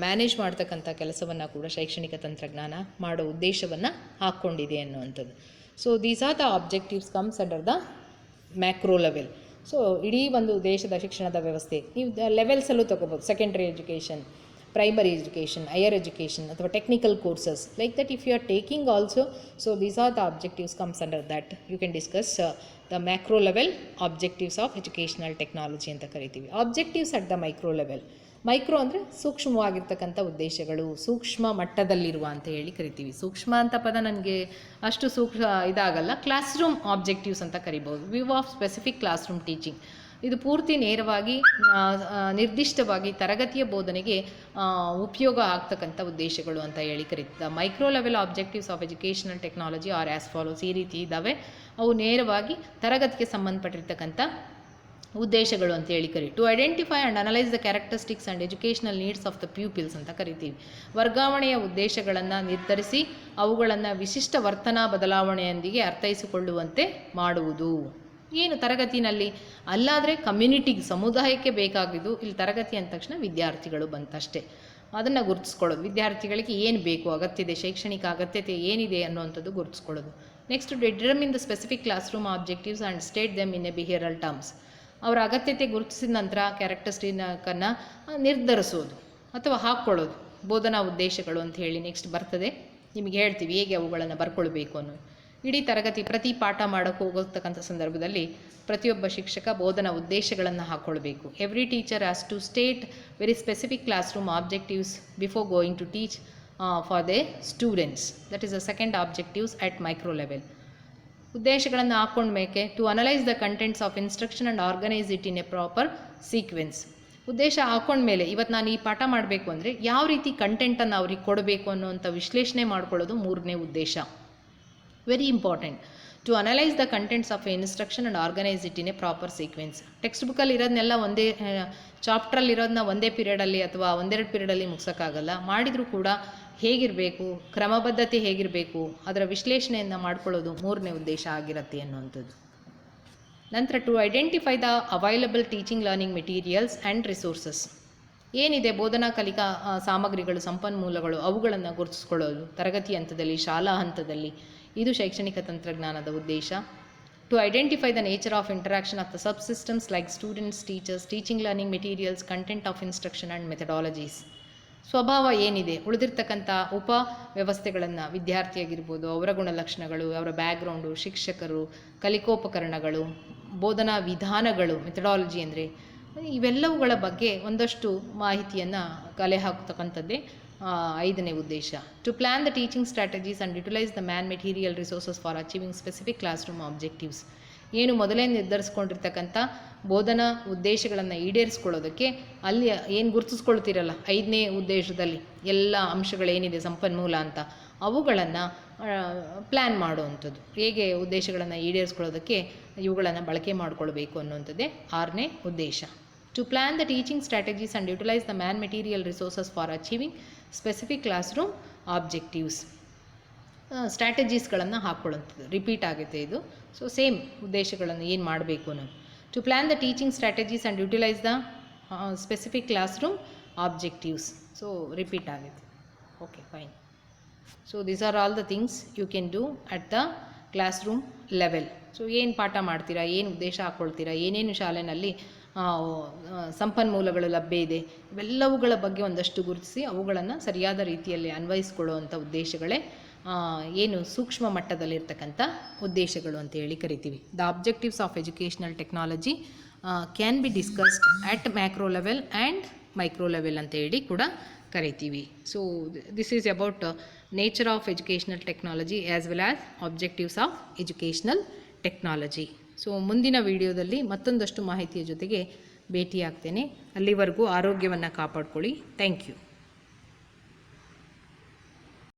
ಮ್ಯಾನೇಜ್ ಮಾಡ್ತಕ್ಕಂಥ ಕೆಲಸವನ್ನು ಕೂಡ ಶೈಕ್ಷಣಿಕ ತಂತ್ರಜ್ಞಾನ ಮಾಡೋ ಉದ್ದೇಶವನ್ನು ಹಾಕ್ಕೊಂಡಿದೆ ಅನ್ನುವಂಥದ್ದು. So these are the objectives comes under the macro level. So ಇಡೀ ಒಂದು ದೇಶದ ಶಿಕ್ಷಣದ ವ್ಯವಸ್ಥೆ ನೀವು ಲೆವೆಲ್ಸಲ್ಲೂ ತೊಗೋಬೋದು, secondary education, primary education, higher education ಅಥವಾ technical courses like that. If you are taking also, so these are the objectives comes under that. You can discuss the macro level objectives of educational technology ಅಂತ ಕರಿತೀವಿ. Objectives at the micro level. Micro ಅಂದರೆ ಸೂಕ್ಷ್ಮವಾಗಿರ್ತಕ್ಕಂಥ ಉದ್ದೇಶಗಳು, ಸೂಕ್ಷ್ಮ ಮಟ್ಟದಲ್ಲಿರುವ ಅಂತ ಹೇಳಿ ಕರಿತೀವಿ. ಸೂಕ್ಷ್ಮ ಅಂತ ಪದ ನನಗೆ ಅಷ್ಟು ಇದಾಗಲ್ಲ. ಕ್ಲಾಸ್ ರೂಮ್ ಆಬ್ಜೆಕ್ಟಿವ್ಸ್ ಅಂತ ಕರಿಬೋದು. View of specific class room teaching, ಇದು ಪೂರ್ತಿ ನೇರವಾಗಿ ನಿರ್ದಿಷ್ಟವಾಗಿ ತರಗತಿಯ ಬೋಧನೆಗೆ ಉಪಯೋಗ ಆಗ್ತಕ್ಕಂಥ ಉದ್ದೇಶಗಳು ಅಂತ ಹೇಳಿ ಕರೀತಾರೆ. Micro level objectives of educational technology are as follows, ಈ ರೀತಿ ಇದ್ದಾವೆ. ಅವು ನೇರವಾಗಿ ತರಗತಿಗೆ ಸಂಬಂಧಪಟ್ಟಿರ್ತಕ್ಕಂಥ ಉದ್ದೇಶಗಳು ಅಂತ ಹೇಳಿ ಕರಿ. To identify and analyse the characteristics and educational needs of the pupils ಅಂತ ಕರಿತೀವಿ. ವರ್ಗಾವಣೆಯ ಉದ್ದೇಶಗಳನ್ನು ನಿರ್ಧರಿಸಿ ಅವುಗಳನ್ನು ವಿಶಿಷ್ಟ ವರ್ತನಾ ಬದಲಾವಣೆಯೊಂದಿಗೆ ಅರ್ಥೈಸಿಕೊಳ್ಳುವಂತೆ ಮಾಡುವುದು. ಏನು ತರಗತಿನಲ್ಲಿ ಅಲ್ಲಾದರೆ ಕಮ್ಯುನಿಟಿಗೆ, ಸಮುದಾಯಕ್ಕೆ ಬೇಕಾಗಿದ್ದು, ಇಲ್ಲಿ ತರಗತಿ ಅಂದ ತಕ್ಷಣ ವಿದ್ಯಾರ್ಥಿಗಳು ಬಂತಷ್ಟೇ. ಅದನ್ನು ಗುರುತಿಸ್ಕೊಳ್ಳೋದು, ವಿದ್ಯಾರ್ಥಿಗಳಿಗೆ ಏನು ಬೇಕು, ಅಗತ್ಯತೆ, ಶೈಕ್ಷಣಿಕ ಅಗತ್ಯತೆ ಏನಿದೆ ಅನ್ನುವಂಥದ್ದು ಗುರುತಿಸ್ಕೊಳ್ಳೋದು. Next, determine the specific class room objectives and state them in a behavioural terms. ಅವರ ಅಗತ್ಯತೆ ಗುರುತಿಸಿದ ನಂತರ ಕ್ಯಾರೆಕ್ಟರಿಸ್ಟಿಕನ್ನು ನಿರ್ಧರಿಸೋದು ಅಥವಾ ಹಾಕ್ಕೊಳ್ಳೋದು, ಬೋಧನಾ ಉದ್ದೇಶಗಳು ಅಂತ ಹೇಳಿ ನೆಕ್ಸ್ಟ್ ಬರ್ತದೆ. ನಿಮಗೆ ಹೇಳ್ತೀವಿ ಹೇಗೆ ಅವುಗಳನ್ನು ಬರ್ಕೊಳ್ಬೇಕು ಅನ್ನೋ. ಇಡೀ ತರಗತಿ ಪ್ರತಿ ಪಾಠ ಮಾಡೋಕ್ಕೆ ಹೋಗೋತಕ್ಕಂಥ ಸಂದರ್ಭದಲ್ಲಿ ಪ್ರತಿಯೊಬ್ಬ ಶಿಕ್ಷಕ ಬೋಧನಾ ಉದ್ದೇಶಗಳನ್ನು ಹಾಕ್ಕೊಳ್ಬೇಕು. Every teacher has to state very specific class room objectives before going to teach for they students. That is the second objectives at micro level. ಉದ್ದೇಶಗಳನ್ನು ಹಾಕ್ಕೊಂಡ್ಮೇಲೆ to analyse the contents of instruction and organise it in a proper sequence. ಉದ್ದೇಶ ಹಾಕ್ಕೊಂಡ್ಮೇಲೆ ಇವತ್ತು ನಾನು ಈ ಪಾಠ ಮಾಡಬೇಕು ಅಂದರೆ ಯಾವ ರೀತಿ ಕಂಟೆಂಟನ್ನು ಅವ್ರಿಗೆ ಕೊಡಬೇಕು ಅನ್ನೋವಂಥ ವಿಶ್ಲೇಷಣೆ ಮಾಡ್ಕೊಳ್ಳೋದು 3ನೇ ಉದ್ದೇಶ. Very important. To analyse the contents of instruction and organise it in a proper sequence. Text ಬುಕ್ಕಲ್ಲಿ ಇರೋದನ್ನೆಲ್ಲ ಒಂದೇ ಚಾಪ್ಟ್ರಲ್ಲಿ ಇರೋದನ್ನ ಒಂದೇ ಪೀರಿಯಡಲ್ಲಿ ಅಥವಾ 1-2 ಪೀರಿಯಡಲ್ಲಿ ಮುಗಿಸೋಕ್ಕಾಗಲ್ಲ. ಮಾಡಿದರೂ ಕೂಡ ಹೇಗಿರಬೇಕು, ಕ್ರಮಬದ್ಧತೆ ಹೇಗಿರಬೇಕು, ಅದರ ವಿಶ್ಲೇಷಣೆಯನ್ನು ಮಾಡ್ಕೊಳ್ಳೋದು 3ನೇ ಉದ್ದೇಶ ಆಗಿರುತ್ತೆ ಅನ್ನುವಂಥದ್ದು. ನಂತರ to identify the available teaching learning materials and resources. ಏನಿದೆ ಬೋಧನಾ ಕಲಿಕಾ ಸಾಮಗ್ರಿಗಳು, ಸಂಪನ್ಮೂಲಗಳು, ಅವುಗಳನ್ನು ಗುರುತಿಸ್ಕೊಳ್ಳೋದು ತರಗತಿ ಹಂತದಲ್ಲಿ, ಶಾಲಾ ಹಂತದಲ್ಲಿ. ಇದು ಶೈಕ್ಷಣಿಕ ತಂತ್ರಜ್ಞಾನದ ಉದ್ದೇಶ. To identify the nature of interaction of the sub systems like students, teachers, teaching learning materials, content of instruction and methodologies. ಸ್ವಭಾವ ಏನಿದೆ, ಉಳಿದಿರ್ತಕ್ಕಂಥ ಉಪ ವ್ಯವಸ್ಥೆಗಳನ್ನು, ವಿದ್ಯಾರ್ಥಿಯಾಗಿರ್ಬೋದು, ಅವರ ಗುಣಲಕ್ಷಣಗಳು, ಅವರ ಬ್ಯಾಕ್ಗ್ರೌಂಡು, ಶಿಕ್ಷಕರು, ಕಲಿಕೋಪಕರಣಗಳು, ಬೋಧನಾ ವಿಧಾನಗಳು, ಮೆಥಡಾಲಜಿ ಅಂದರೆ ಇವೆಲ್ಲವುಗಳ ಬಗ್ಗೆ ಒಂದಷ್ಟು ಮಾಹಿತಿಯನ್ನು ಕಲೆ ಹಾಕ್ತಕ್ಕಂಥದ್ದೇ 5ನೇ ಉದ್ದೇಶ. To plan the teaching strategies and utilise the man material resources for achieving specific class room objectives. ಏನು ಮೊದಲೇ ನಿರ್ಧರಿಸ್ಕೊಂಡಿರ್ತಕ್ಕಂಥ ಬೋಧನಾ ಉದ್ದೇಶಗಳನ್ನು ಈಡೇರಿಸ್ಕೊಳ್ಳೋದಕ್ಕೆ ಅಲ್ಲಿ ಏನು ಗುರುತಿಸ್ಕೊಳ್ತಿರಲ್ಲ 5ನೇ ಉದ್ದೇಶದಲ್ಲಿ ಎಲ್ಲ ಅಂಶಗಳೇನಿದೆ ಸಂಪನ್ಮೂಲ ಅಂತ, ಅವುಗಳನ್ನು ಪ್ಲ್ಯಾನ್ ಮಾಡುವಂಥದ್ದು. ಹೇಗೆ ಉದ್ದೇಶಗಳನ್ನು ಈಡೇರಿಸ್ಕೊಳ್ಳೋದಕ್ಕೆ ಇವುಗಳನ್ನು ಬಳಕೆ ಮಾಡಿಕೊಳ್ಬೇಕು ಅನ್ನುವಂಥದ್ದೇ 6ನೇ ಉದ್ದೇಶ. To plan the teaching strategies and utilise the man material resources for achieving specific class room objectives. ಸ್ಟ್ರಾಟಜೀಸ್ಗಳನ್ನು ಹಾಕ್ಕೊಳ್ಳುವಂಥದ್ದು ರಿಪೀಟ್ ಆಗುತ್ತೆ ಇದು. ಸೊ ಸೇಮ್ ಉದ್ದೇಶಗಳನ್ನು ಏನು ಮಾಡಬೇಕು ಅನ್ನೋದು. To plan the teaching strategies and utilise the specific class room objectives. So repeat ಆಗುತ್ತೆ. Okay, fine. So these are all the things you can do at the class room level. So ಏನು ಪಾಠ ಮಾಡ್ತೀರಾ, ಏನು ಉದ್ದೇಶ ಹಾಕ್ಕೊಳ್ತೀರಾ, ಏನೇನು ಶಾಲೆಯಲ್ಲಿ ಸಂಪನ್ಮೂಲಗಳು ಲಭ್ಯ ಇದೆ, ಇವೆಲ್ಲವುಗಳ ಬಗ್ಗೆ ಒಂದಷ್ಟು ಗುರುತಿಸಿ ಅವುಗಳನ್ನು ಸರಿಯಾದ ರೀತಿಯಲ್ಲಿ ಅನ್ವಯಿಸ್ಕೊಳ್ಳುವಂಥ ಉದ್ದೇಶಗಳೇ ಏನು ಸೂಕ್ಷ್ಮ ಮಟ್ಟದಲ್ಲಿರ್ತಕ್ಕಂಥ ಉದ್ದೇಶಗಳು ಅಂತ ಹೇಳಿ ಕರಿತೀವಿ. The objectives of educational technology can B discussed at macro level and micro level ಅಂತ ಹೇಳಿ ಕೂಡ ಕರಿತೀವಿ. So this is about nature of educational technology as well as objectives of educational technology. So ಮುಂದಿನ ವಿಡಿಯೋದಲ್ಲಿ ಮತ್ತೊಂದಷ್ಟು ಮಾಹಿತಿಯ ಜೊತೆಗೆ ಭೇಟಿಯಾಗ್ತೇನೆ. ಅಲ್ಲಿವರೆಗೂ ಆರೋಗ್ಯವನ್ನು ಕಾಪಾಡ್ಕೊಳ್ಳಿ. Thank you.